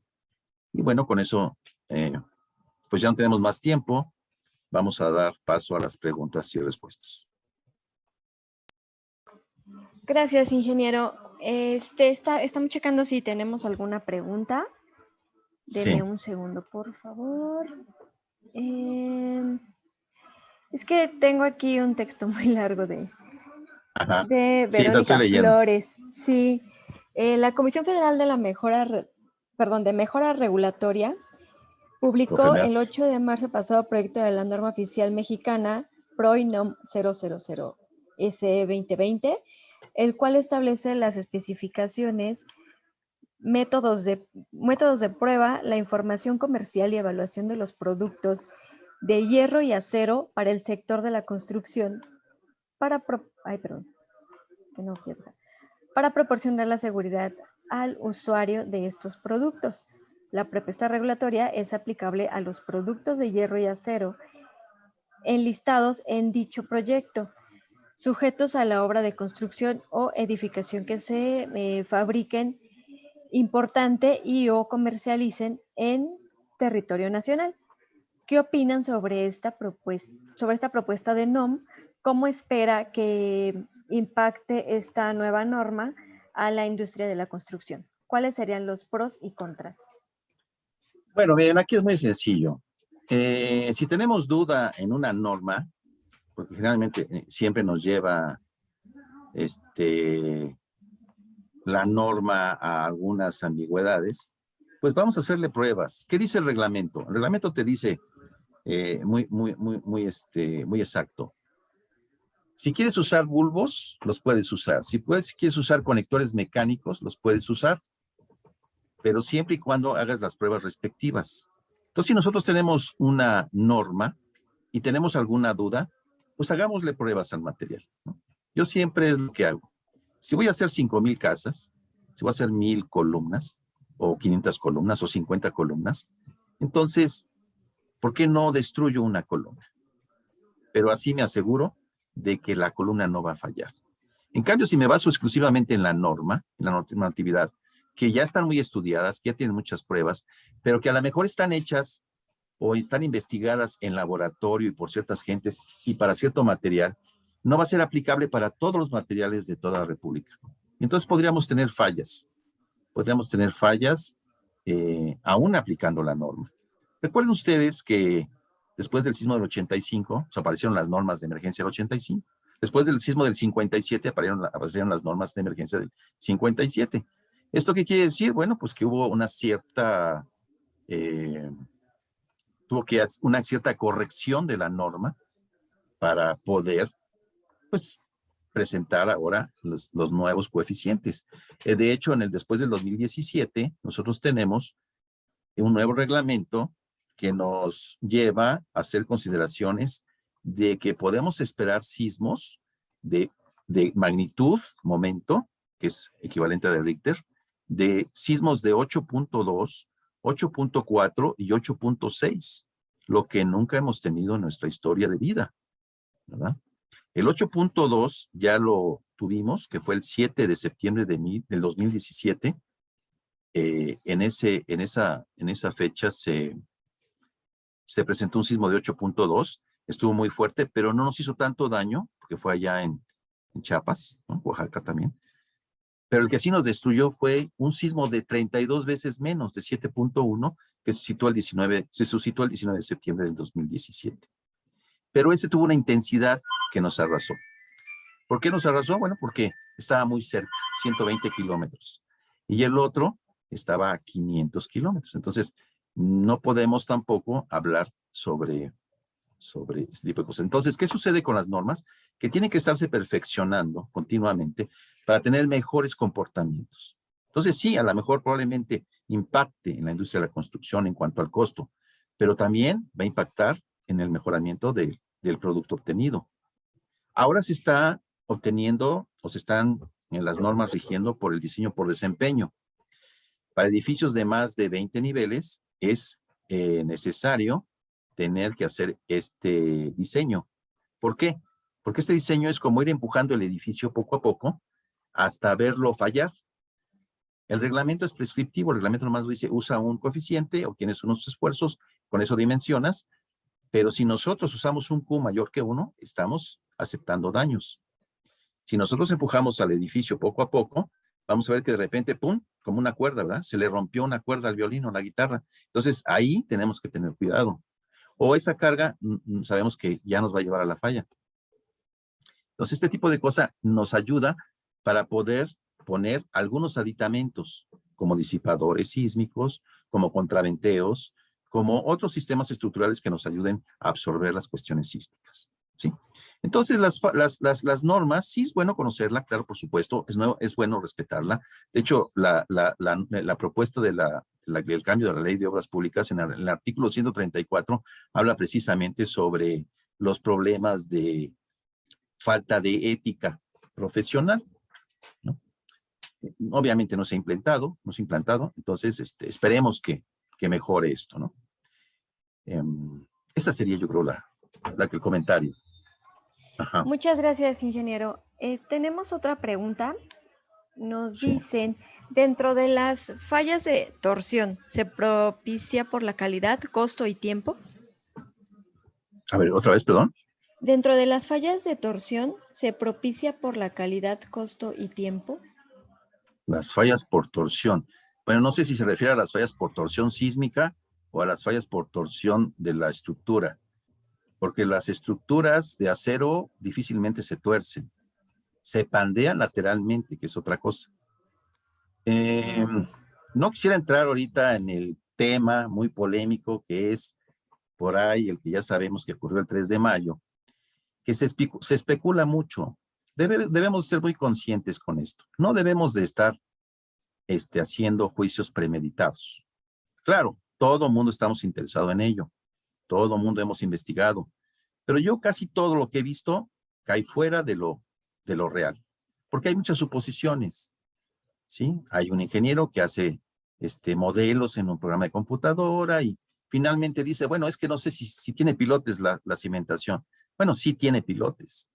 y bueno, con eso pues ya no tenemos más tiempo. Vamos a dar paso a las preguntas y respuestas. Gracias, ingeniero. Estamos checando si tenemos alguna pregunta. Deme Sí. un segundo, por favor. Es que tengo aquí un texto muy largo de Sí, lo Verónica estoy leyendo. Flores. Sí. La Comisión Federal de Mejora Regulatoria publicó Profemer. el 8 de marzo pasado proyecto de la norma oficial mexicana PROINOM 000 SE 2020, el cual establece las especificaciones, métodos de prueba, la información comercial y evaluación de los productos de hierro y acero para el sector de la construcción para proporcionar la seguridad al usuario de estos productos. La propuesta regulatoria es aplicable a los productos de hierro y acero enlistados en dicho proyecto, sujetos a la obra de construcción o edificación que se fabriquen, importante y o comercialicen en territorio nacional. ¿Qué opinan sobre esta propuesta de NOM? ¿Cómo espera que impacte esta nueva norma a la industria de la construcción? ¿Cuáles serían los pros y contras? Bueno, miren, aquí es muy sencillo. Si tenemos duda en una norma, porque generalmente siempre nos lleva la norma a algunas ambigüedades, pues vamos a hacerle pruebas. ¿Qué dice el reglamento? El reglamento te dice muy exacto. Si quieres usar bulbos, los puedes usar. Si quieres usar conectores mecánicos, los puedes usar, pero siempre y cuando hagas las pruebas respectivas. Entonces, si nosotros tenemos una norma y tenemos alguna duda, pues hagámosle pruebas al material, ¿no? Yo siempre es lo que hago. Si voy a hacer 5,000 casas, si voy a hacer 1,000 columnas, o 500 columnas, o 50 columnas, entonces, ¿por qué no destruyo una columna? Pero así me aseguro de que la columna no va a fallar. En cambio, si me baso exclusivamente en la norma, en la normatividad, que ya están muy estudiadas, que ya tienen muchas pruebas, pero que a lo mejor están hechas o están investigadas en laboratorio y por ciertas gentes y para cierto material, no va a ser aplicable para todos los materiales de toda la República. Entonces podríamos tener fallas aún aplicando la norma. Recuerden ustedes que después del sismo del 85, aparecieron las normas de emergencia del 85. Después del sismo del 57 aparecieron las normas de emergencia del 57. ¿Esto qué quiere decir? Bueno, pues que hubo una cierta corrección de la norma para poder, pues, presentar ahora los nuevos coeficientes. De hecho, después del 2017, nosotros tenemos un nuevo reglamento que nos lleva a hacer consideraciones de que podemos esperar sismos de de magnitud, momento, que es equivalente a de Richter, de sismos de 8.2, 8.4 y 8.6, lo que nunca hemos tenido en nuestra historia de vida, ¿verdad? El 8.2 ya lo tuvimos, que fue el 7 de septiembre del 2017. En esa fecha se presentó un sismo de 8.2, estuvo muy fuerte, pero no nos hizo tanto daño, porque fue allá en Chiapas, ¿no? Oaxaca también. Pero el que sí nos destruyó fue un sismo de 32 veces menos, de 7.1, que se suscitó el 19 de septiembre del 2017. Pero ese tuvo una intensidad que nos arrasó. ¿Por qué nos arrasó? Bueno, porque estaba muy cerca, 120 kilómetros. Y el otro estaba a 500 kilómetros. Entonces, no podemos tampoco hablar sobre este tipo de cosas. Entonces, ¿qué sucede con las normas? Que tienen que estarse perfeccionando continuamente para tener mejores comportamientos. Entonces, sí, a lo mejor probablemente impacte en la industria de la construcción en cuanto al costo, pero también va a impactar en el mejoramiento del producto obtenido. Ahora se está obteniendo o se están en las normas rigiendo por el diseño por desempeño. Para edificios de más de 20 niveles es necesario tener que hacer este diseño. ¿Por qué? Porque este diseño es como ir empujando el edificio poco a poco hasta verlo fallar. El reglamento es prescriptivo, el reglamento nomás dice usa un coeficiente, obtienes unos esfuerzos, con eso dimensionas, pero si nosotros usamos un Q mayor que 1, estamos aceptando daños. Si nosotros empujamos al edificio poco a poco, vamos a ver que de repente, ¡pum!, como una cuerda, ¿verdad? Se le rompió una cuerda al violín o a la guitarra. Entonces, ahí tenemos que tener cuidado. O esa carga, sabemos que ya nos va a llevar a la falla. Entonces, este tipo de cosas nos ayuda para poder poner algunos aditamentos, como disipadores sísmicos, como contraventeos, como otros sistemas estructurales que nos ayuden a absorber las cuestiones sísmicas, ¿sí? Entonces, las normas, sí es bueno conocerla, claro, por supuesto, es bueno respetarla. De hecho, la propuesta del cambio de la Ley de Obras Públicas en el artículo 134 habla precisamente sobre los problemas de falta de ética profesional, ¿no? Obviamente no se ha implantado, entonces esperemos que mejore esto, ¿no? Esa sería, yo creo, el comentario. Ajá. Muchas gracias, ingeniero. Tenemos otra pregunta. Nos Sí. dicen, dentro de las fallas de torsión, ¿se propicia por la calidad, costo y tiempo? A ver, otra vez, perdón. Dentro de las fallas de torsión, ¿se propicia por la calidad, costo y tiempo? Las fallas por torsión. Bueno, no sé si se refiere a las fallas por torsión sísmica o a las fallas por torsión de la estructura, porque las estructuras de acero difícilmente se tuercen, se pandean lateralmente, que es otra cosa. No quisiera entrar ahorita en el tema muy polémico que es por ahí el que ya sabemos que ocurrió el 3 de mayo, que se especula mucho. Debemos ser muy conscientes con esto. No debemos de estar haciendo juicios premeditados. Claro, todo el mundo estamos interesados en ello. Todo el mundo hemos investigado. Pero yo casi todo lo que he visto cae fuera de lo real. Porque hay muchas suposiciones, ¿sí? Hay un ingeniero que hace modelos en un programa de computadora y finalmente dice, bueno, es que no sé si tiene pilotes la cimentación. Bueno, sí tiene pilotes.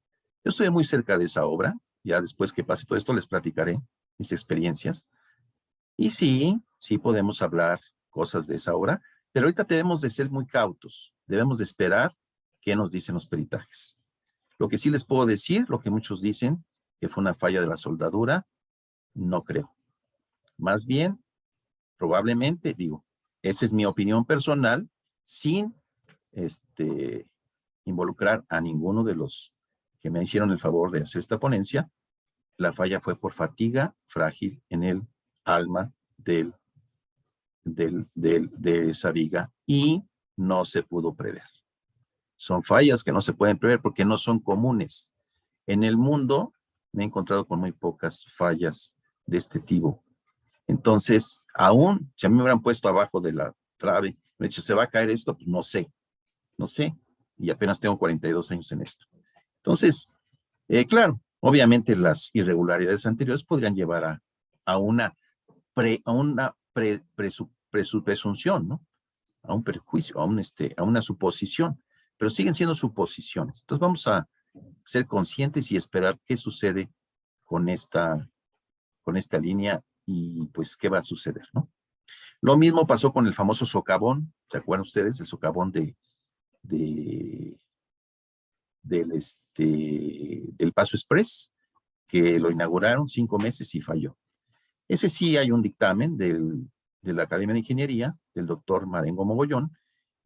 Yo estoy muy cerca de esa obra. Ya después que pase todo esto les platicaré mis experiencias. Y sí podemos hablar cosas de esa obra, pero ahorita debemos de ser muy cautos. Debemos de esperar qué nos dicen los peritajes. Lo que sí les puedo decir, lo que muchos dicen, que fue una falla de la soldadura, no creo. Más bien, probablemente, digo, esa es mi opinión personal, sin involucrar a ninguno de los que me hicieron el favor de hacer esta ponencia. La falla fue por fatiga frágil en el alma de esa viga y no se pudo prever. Son fallas que no se pueden prever porque no son comunes. En el mundo me he encontrado con muy pocas fallas de este tipo. Entonces, aún si a mí me hubieran puesto abajo de la trave, me he dicho, ¿se va a caer esto? Pues no sé. Y apenas tengo 42 años en esto. Entonces, claro, Obviamente las irregularidades anteriores podrían llevar a una, presunción, ¿no? A un perjuicio, a una suposición, pero siguen siendo suposiciones. Entonces vamos a ser conscientes y esperar qué sucede con esta línea y pues qué va a suceder, ¿no? Lo mismo pasó con el famoso socavón, ¿se acuerdan ustedes? El socavón de, del Paso Express, que lo inauguraron 5 meses y falló. Ese sí hay un dictamen de la Academia de Ingeniería, del doctor Marengo Mogollón,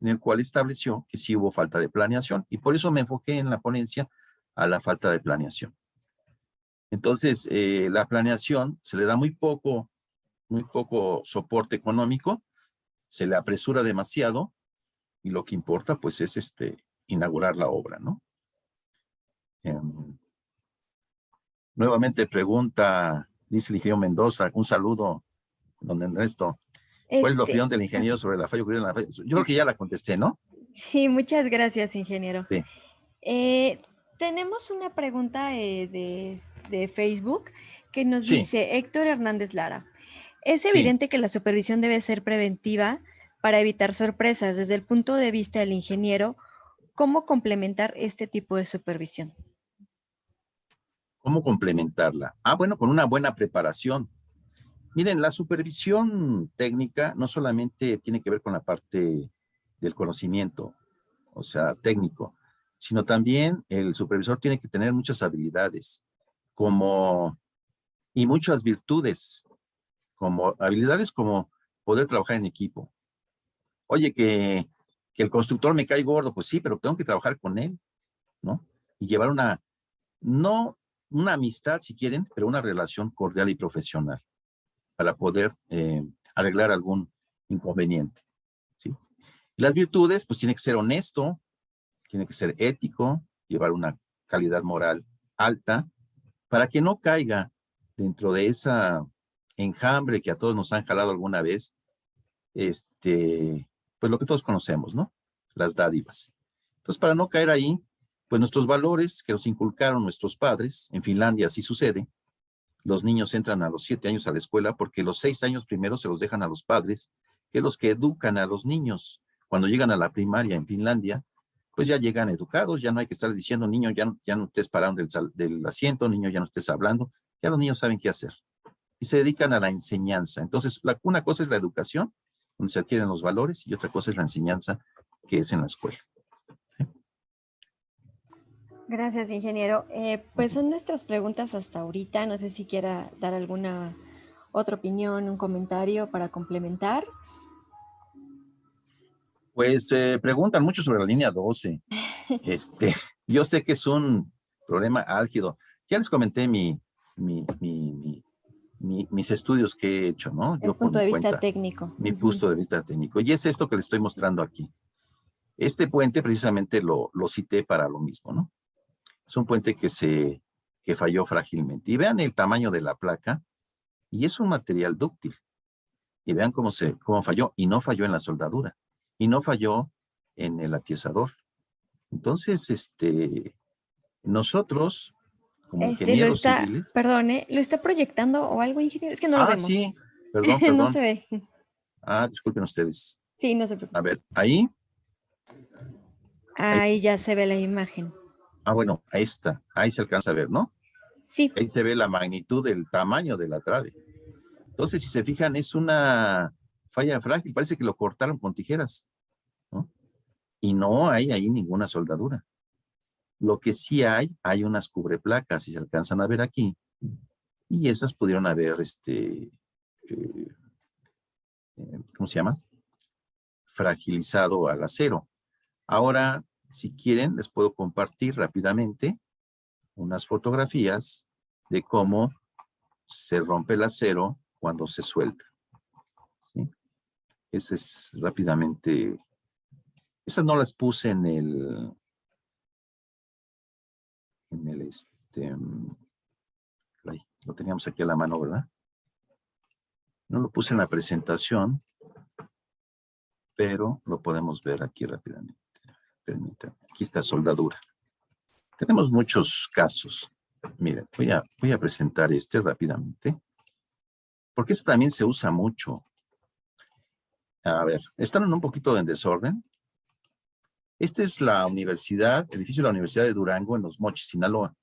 en el cual estableció que sí hubo falta de planeación, y por eso me enfoqué en la ponencia a la falta de planeación. Entonces, la planeación se le da muy poco soporte económico, se le apresura demasiado, y lo que importa, pues, es inaugurar la obra, ¿no? Nuevamente pregunta, dice el ingeniero Mendoza, un saludo, don Ernesto. ¿Cuál es la opinión del ingeniero sobre la falla ocurrida en la falla? Yo creo que ya la contesté, ¿no? Sí, muchas gracias, ingeniero. Sí. Tenemos una pregunta de Facebook que nos Sí. dice Héctor Hernández Lara. Es Sí. evidente que la supervisión debe ser preventiva para evitar sorpresas. Desde el punto de vista del ingeniero, ¿cómo complementar este tipo de supervisión? ¿Cómo complementarla? Bueno, con una buena preparación. Miren, la supervisión técnica no solamente tiene que ver con la parte del conocimiento, o sea, técnico, sino también el supervisor tiene que tener muchas habilidades y muchas virtudes, como habilidades como poder trabajar en equipo. Oye, que el constructor me cae gordo, pues sí, pero tengo que trabajar con él, ¿no? Y llevar no una amistad si quieren, pero una relación cordial y profesional para poder arreglar algún inconveniente, ¿sí? Las virtudes, pues tiene que ser honesto, tiene que ser ético, llevar una calidad moral alta, para que no caiga dentro de esa enjambre que a todos nos han jalado alguna vez, pues lo que todos conocemos, ¿no? Las dádivas. Entonces, para no caer ahí, pues nuestros valores que nos inculcaron nuestros padres, en Finlandia así sucede, los niños entran a los 7 años a la escuela porque los 6 años primero se los dejan a los padres, que los que educan a los niños. Cuando llegan a la primaria en Finlandia, pues ya llegan educados, ya no hay que estar diciendo, niño, ya no estés parando del asiento, niño, ya no estés hablando, ya los niños saben qué hacer. Y se dedican a la enseñanza. Entonces, una cosa es la educación, donde se adquieren los valores, y otra cosa es la enseñanza, que es en la escuela. ¿Sí? Gracias, ingeniero. Pues son nuestras preguntas hasta ahorita. No sé si quiera dar alguna otra opinión, un comentario para complementar. Pues preguntan mucho sobre la línea 12. Yo sé que es un problema álgido. Ya les comenté mis estudios que he hecho, ¿no? El Yo por punto mi de vista cuenta, técnico. mi punto de vista técnico. Y es esto que les estoy mostrando aquí. Este puente precisamente lo cité para lo mismo, ¿no? Es un puente que falló frágilmente. Y vean el tamaño de la placa, y es un material dúctil. Y vean cómo falló, y no falló en la soldadura, y no falló en el atiesador. Entonces, nosotros, como ingenieros civiles. Perdone, ¿lo está proyectando o algo, ingeniero? Es que no lo vemos. Sí, perdón. No se ve. Disculpen ustedes. Sí, no se preocupe. A ver, ahí. Ahí ya se ve la imagen. Bueno, ahí está. Ahí se alcanza a ver, ¿no? Sí. Ahí se ve la magnitud del tamaño de la trave. Entonces, si se fijan, es una falla frágil. Parece que lo cortaron con tijeras, ¿no? Y no hay ahí ninguna soldadura. Lo que sí hay unas cubreplacas, si se alcanzan a ver aquí, y esas pudieron haber, ¿cómo se llama? Fragilizado al acero. Ahora, si quieren, les puedo compartir rápidamente unas fotografías de cómo se rompe el acero cuando se suelta. ¿Sí? Ese es rápidamente. Esas no las puse en el lo teníamos aquí a la mano, ¿verdad? No lo puse en la presentación, pero lo podemos ver aquí rápidamente. Permítanme. Aquí está soldadura. Tenemos muchos casos. Miren, voy a presentar este rápidamente, porque esto también se usa mucho. A ver, están en un poquito en desorden. Esta es la universidad, edificio de la Universidad de Durango en Los Mochis, Sinaloa.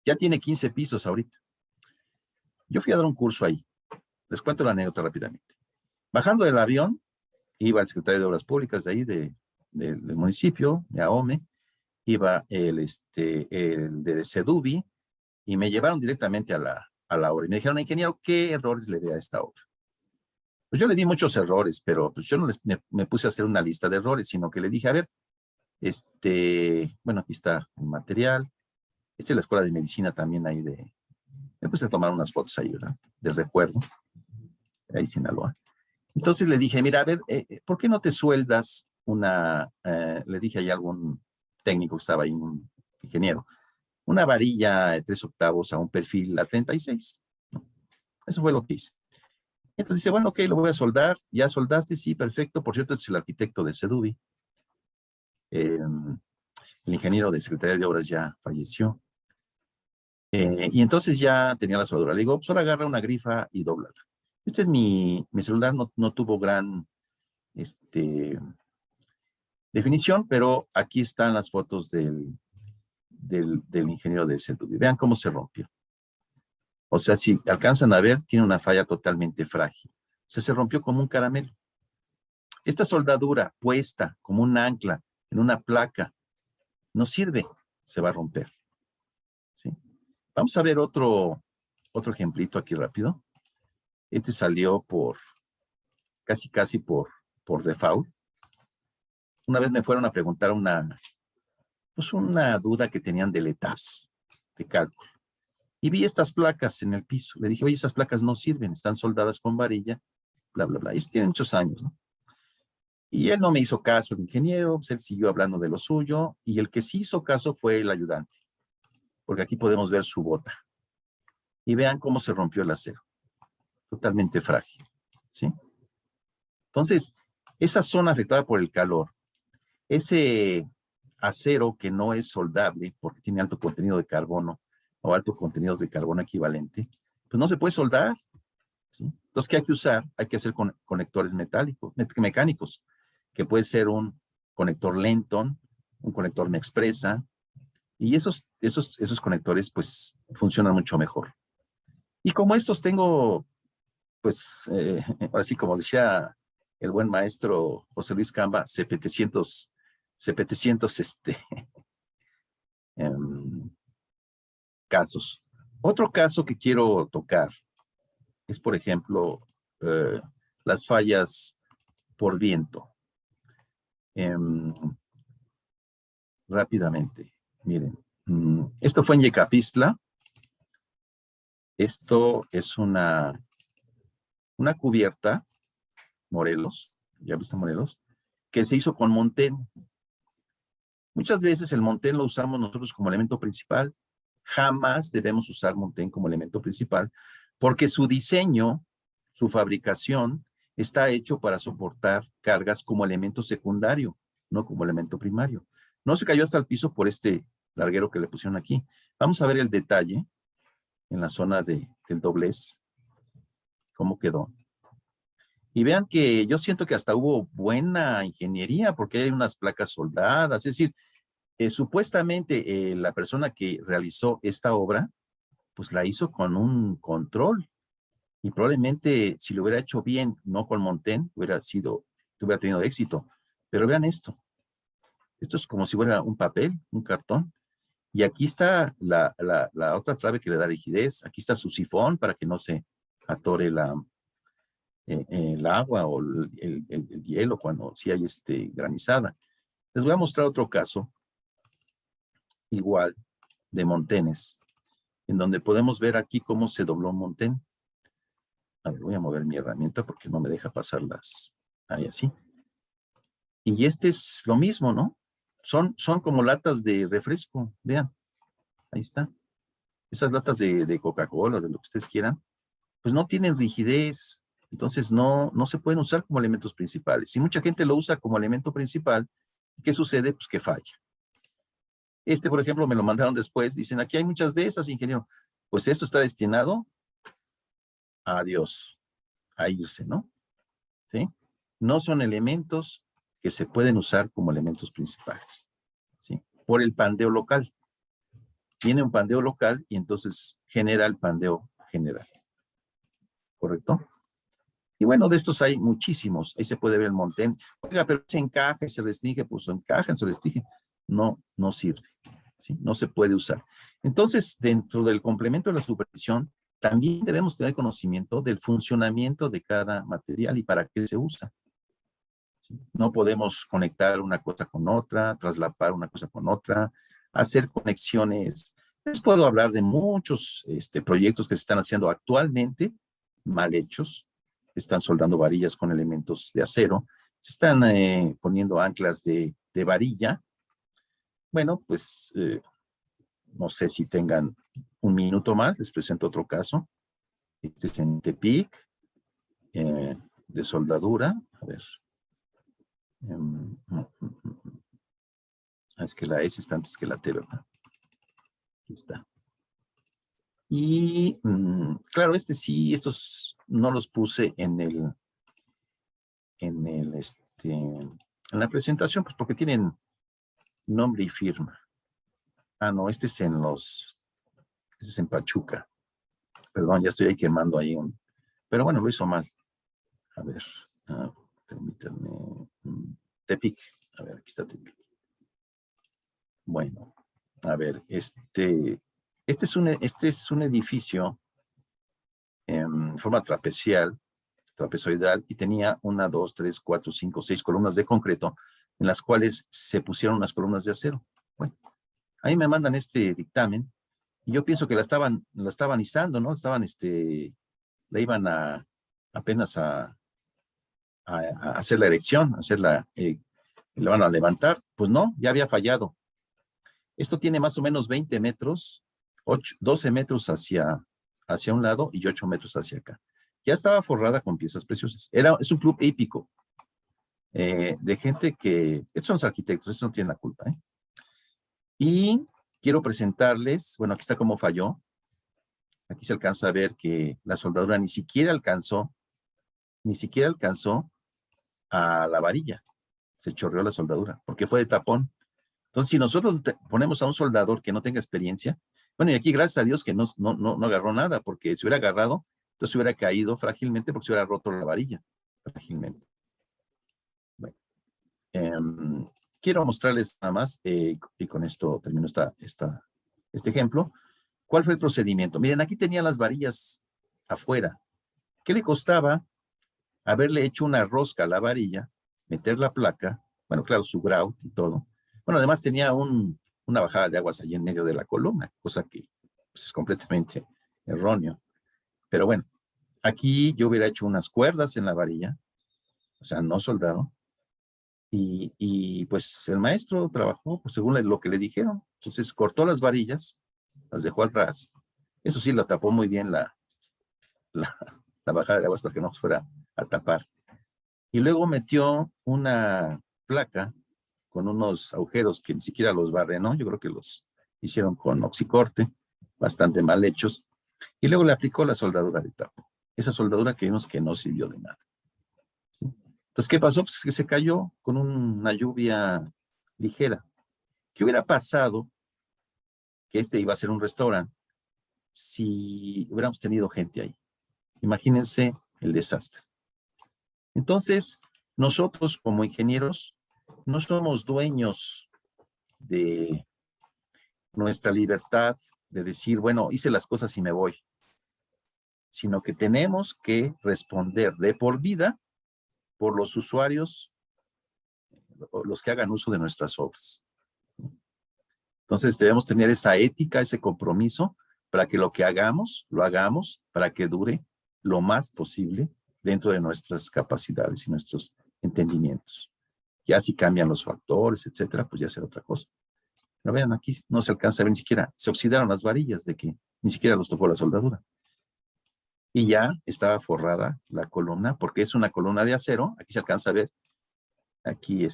Ya tiene 15 pisos ahorita. Yo fui a dar un curso ahí. Les cuento la anécdota rápidamente. Bajando del avión, iba el secretario de Obras Públicas de ahí, del municipio, de AOME, iba el de Sedubi, y me llevaron directamente a la obra. Y me dijeron, ingeniero, ¿qué errores le ve a esta obra? Pues yo le di muchos errores, pero pues yo no me puse a hacer una lista de errores, sino que le dije, a ver, bueno, aquí está el material. Esta es la escuela de medicina también ahí me puse a tomar unas fotos ahí, ¿verdad? De recuerdo, ahí Sinaloa. Entonces le dije, mira, a ver, ¿por qué no te sueldas le dije ahí a algún técnico que estaba ahí, un ingeniero, una varilla de 3/8 a un perfil a 36, ¿no? Eso fue lo que hice. Entonces dice, bueno, ok, lo voy a soldar. ¿Ya soldaste? Sí, perfecto. Por cierto, este es el arquitecto de Sedubi. El ingeniero de Secretaría de Obras ya falleció. Y entonces ya tenía la soldadura. Le digo, solo agarra una grifa y dóblala. Este es mi celular, no tuvo gran definición, pero aquí están las fotos del ingeniero de Sedubi. Vean cómo se rompió. O sea, si alcanzan a ver, tiene una falla totalmente frágil. O sea, se rompió como un caramelo. Esta soldadura puesta como un ancla en una placa no sirve, se va a romper. ¿Sí? Vamos a ver otro ejemplito aquí rápido. Este salió casi por default. Una vez me fueron a preguntar una duda que tenían de ETABS, de cálculo. Y vi estas placas en el piso. Le dije, oye, esas placas no sirven, están soldadas con varilla, bla, bla, bla. Eso tiene muchos años, ¿no? Y él no me hizo caso, el ingeniero, pues él siguió hablando de lo suyo, y el que sí hizo caso fue el ayudante, porque aquí podemos ver su bota. Y vean cómo se rompió el acero, totalmente frágil, ¿sí? Entonces, esa zona afectada por el calor, ese acero que no es soldable porque tiene alto contenido de carbono o alto contenido de carbono equivalente, pues no se puede soldar, ¿sí? Entonces, ¿qué hay que usar? Hay que hacer conectores mecánicos, que puede ser un conector Lenton, un conector Nexpresa, y esos conectores pues funcionan mucho mejor. Y como estos tengo, pues, ahora sí, como decía el buen maestro José Luis Camba, CP700, casos. Otro caso que quiero tocar es, por ejemplo, las fallas por viento. Rápidamente, miren, esto fue en Yecapistla. Esto es una cubierta, Morelos, ¿ya viste Morelos? Que se hizo con Montén. Muchas veces el Montén lo usamos nosotros como elemento principal. Jamás debemos usar Montén como elemento principal, porque su diseño, su fabricación, está hecho para soportar cargas como elemento secundario, no como elemento primario. No se cayó hasta el piso por este larguero que le pusieron aquí. Vamos a ver el detalle en la zona del doblez, cómo quedó. Y vean que yo siento que hasta hubo buena ingeniería, porque hay unas placas soldadas, es decir, supuestamente la persona que realizó esta obra, pues la hizo con un control, y probablemente si lo hubiera hecho bien, no con Montén, hubiera tenido éxito. Pero vean esto es como si fuera un papel, un cartón, y aquí está la otra trave que le da rigidez, aquí está su sifón para que no se atore el agua o el hielo cuando sí hay granizada. Les voy a mostrar otro caso, igual, de Montenes, en donde podemos ver aquí cómo se dobló Montén. A ver, voy a mover mi herramienta porque no me deja pasarlas ahí así. Y este es lo mismo, ¿no? Son como latas de refresco, vean, ahí está. Esas latas de Coca-Cola, de lo que ustedes quieran, pues no tienen rigidez, entonces no se pueden usar como elementos principales. Si mucha gente lo usa como elemento principal, ¿qué sucede? Pues que falla. Por ejemplo, me lo mandaron después. Dicen, aquí hay muchas de esas, ingeniero. Pues esto está destinado a adiós, a irse, ¿no? ¿Sí? No son elementos que se pueden usar como elementos principales, ¿sí? Por el pandeo local. Tiene un pandeo local y entonces genera el pandeo general. ¿Correcto? Y bueno, de estos hay muchísimos. Ahí se puede ver el montón. Oiga, pero se encaja y se restringe, pues encaja, se restringe. No, no sirve. ¿Sí? No se puede usar. Entonces, dentro del complemento de la supervisión, también debemos tener conocimiento del funcionamiento de cada material y para qué se usa. ¿Sí? No podemos conectar una cosa con otra, traslapar una cosa con otra, hacer conexiones. Les puedo hablar de muchos proyectos que se están haciendo actualmente, mal hechos. Están soldando varillas con elementos de acero. Se están poniendo anclas de varilla. Bueno, pues no sé si tengan un minuto más, les presento otro caso. Este es en Tepic, de soldadura. A ver. Es que la S está antes que la T, ¿verdad? Aquí está. Y claro, sí, estos no los puse en la presentación, pues porque tienen nombre y firma. Ah, no, este es en Pachuca. Perdón, ya estoy ahí quemando ahí pero bueno, lo hizo mal. A ver, permítanme. Tepic. A ver, aquí está Tepic. Bueno, a ver, este es un edificio en forma trapezoidal, y tenía 1, 2, 3, 4, 5, 6 columnas de concreto, en las cuales se pusieron unas columnas de acero. Bueno, ahí me mandan este dictamen, y yo pienso que la estaban izando, ¿no? La iban apenas a hacer la erección, la van a levantar. Pues no, ya había fallado. Esto tiene más o menos 20 metros, 12 metros hacia un lado y 8 metros hacia acá. Ya estaba forrada con piezas preciosas. Es un club hípico de gente que, estos son los arquitectos, estos no tienen la culpa, ¿eh? Y quiero presentarles, bueno, aquí está cómo falló. Aquí se alcanza a ver que la soldadura ni siquiera alcanzó a la varilla. Se chorreó la soldadura, porque fue de tapón. Entonces, si nosotros ponemos a un soldador que no tenga experiencia, bueno, y aquí gracias a Dios que no agarró nada, porque si hubiera agarrado, entonces hubiera caído frágilmente porque se hubiera roto la varilla, frágilmente. Bueno, quiero mostrarles nada más, y con esto termino este ejemplo. ¿Cuál fue el procedimiento? Miren, aquí tenía las varillas afuera. ¿Qué le costaba haberle hecho una rosca a la varilla, meter la placa, bueno, claro, su grout y todo? Bueno, además tenía una bajada de aguas allí en medio de la columna, cosa que pues, es completamente erróneo. Pero bueno, aquí yo hubiera hecho unas cuerdas en la varilla, o sea, no soldado, y pues el maestro trabajó pues, según lo que le dijeron. Entonces cortó las varillas, las dejó al ras. Eso sí, lo tapó muy bien la bajada de aguas para que no fuera a tapar. Y luego metió una placa con unos agujeros que ni siquiera los barrenó. Yo creo que los hicieron con oxicorte, bastante mal hechos. Y luego le aplicó la soldadura de tapo. Esa soldadura que vimos que no sirvió de nada. ¿Sí? Entonces, ¿qué pasó? Pues que se cayó con una lluvia ligera. ¿Qué hubiera pasado? Que iba a ser un restaurante si hubiéramos tenido gente ahí. Imagínense el desastre. Entonces, nosotros como ingenieros no somos dueños de nuestra libertad de decir, bueno, hice las cosas y me voy, sino que tenemos que responder de por vida por los usuarios, los que hagan uso de nuestras obras. Entonces debemos tener esa ética, ese compromiso, para que lo que hagamos, lo hagamos para que dure lo más posible dentro de nuestras capacidades y nuestros entendimientos. Ya si cambian los factores, etcétera, pues ya será otra cosa. Pero vean, aquí no se alcanza a ver ni siquiera, se oxidaron las varillas de que ni siquiera los tocó la soldadura. Y ya estaba forrada la columna, porque es una columna de acero. Aquí se alcanza a ver, aquí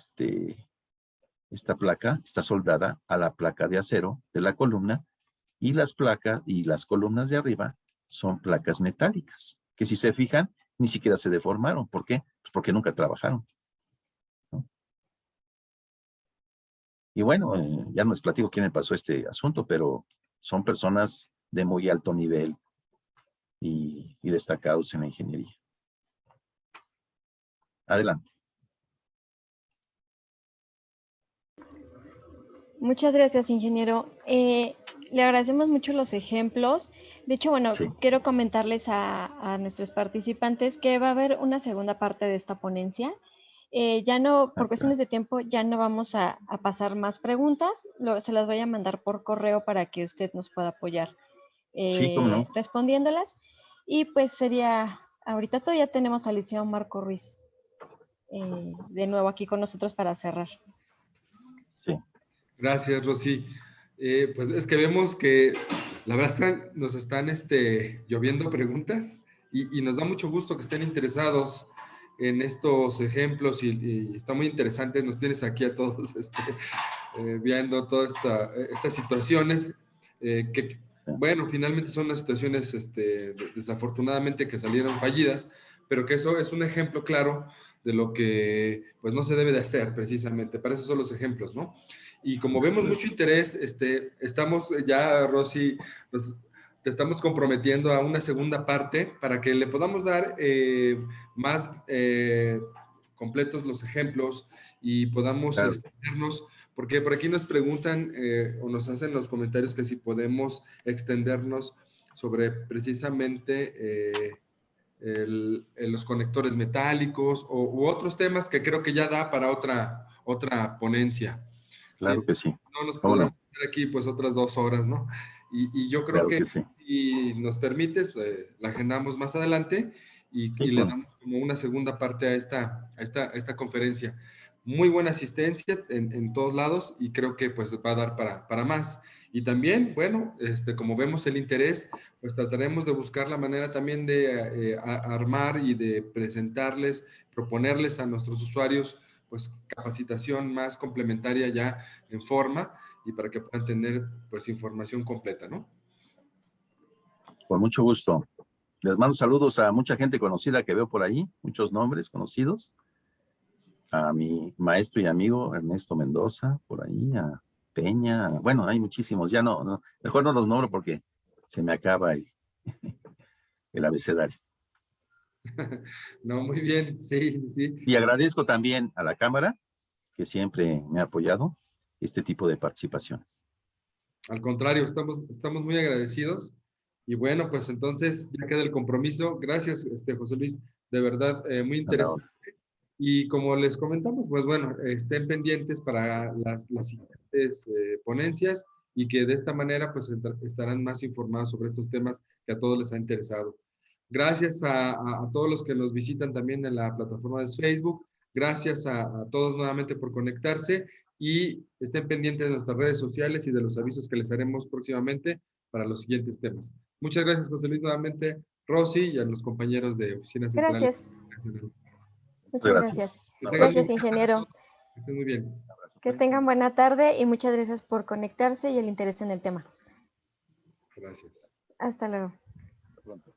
Esta placa está soldada a la placa de acero de la columna y las placas y las columnas de arriba son placas metálicas, que si se fijan, ni siquiera se deformaron. ¿Por qué? Pues porque nunca trabajaron, ¿no? Y bueno, ya no les platico quién me pasó este asunto, pero son personas de muy alto nivel y destacados en la ingeniería. Adelante. Muchas gracias, ingeniero. Le agradecemos mucho los ejemplos. De hecho, bueno, Sí. quiero comentarles a nuestros participantes que va a haber una segunda parte de esta ponencia. Ya no, por cuestiones de tiempo, ya no vamos a pasar más preguntas. Se las voy a mandar por correo para que usted nos pueda apoyar Sí, cómo no. respondiéndolas. Y pues sería, ahorita todavía tenemos al licenciado Marco Ruiz de nuevo aquí con nosotros para cerrar. Sí. Gracias, Rosy. Pues es que vemos que la verdad nos están lloviendo preguntas y nos da mucho gusto que estén interesados en estos ejemplos y está muy interesante. Nos tienes aquí a todos viendo todas estas situaciones que, bueno, finalmente son las situaciones desafortunadamente que salieron fallidas, pero que eso es un ejemplo claro de lo que pues no se debe de hacer precisamente. Para eso son los ejemplos, ¿no? Y como vemos mucho interés, estamos ya, Rosy, te estamos comprometiendo a una segunda parte para que le podamos dar más completos los ejemplos y podamos Claro. extendernos, porque por aquí nos preguntan o nos hacen los comentarios que si podemos extendernos sobre precisamente los conectores metálicos u otros temas que creo que ya da para otra ponencia. Claro Sí, que sí. no nos ¿Cómo podremos no? quedar aquí pues otras 2 horas, ¿no? Y yo creo Claro que que sí. si nos permites, la agendamos más adelante Sí, y le cómo no. damos como una segunda parte a esta conferencia. Muy buena asistencia en todos lados y creo que pues va a dar para más. Y también, bueno, como vemos el interés, pues trataremos de buscar la manera también de armar y de presentarles, proponerles a nuestros usuarios pues capacitación más complementaria ya en forma y para que puedan tener pues información completa, ¿no? Con mucho gusto. Les mando saludos a mucha gente conocida que veo por ahí, muchos nombres conocidos. A mi maestro y amigo Ernesto Mendoza, por ahí, a Peña. Bueno, hay muchísimos. Ya no, mejor no los nombro porque se me acaba el abecedario. No, muy bien, sí, sí. Y agradezco también a la Cámara, que siempre me ha apoyado este tipo de participaciones. Al contrario, estamos muy agradecidos. Y bueno, pues entonces ya queda el compromiso. Gracias, José Luis, de verdad, muy A la hora. interesante. Y como les comentamos, pues bueno, estén pendientes para las siguientes ponencias y que de esta manera pues estarán más informados sobre estos temas que a todos les ha interesado. Gracias a todos los que nos visitan también en la plataforma de Facebook. Gracias a todos nuevamente por conectarse y estén pendientes de nuestras redes sociales y de los avisos que les haremos próximamente para los siguientes temas. Muchas gracias, José Luis, nuevamente, Rosy y a los compañeros de Oficina Central. Gracias. Muchas gracias. Gracias. Un abrazo. Gracias, ingeniero. Que estén muy bien. Un abrazo. Que tengan buena tarde y muchas gracias por conectarse y el interés en el tema. Gracias. Hasta luego. Hasta pronto.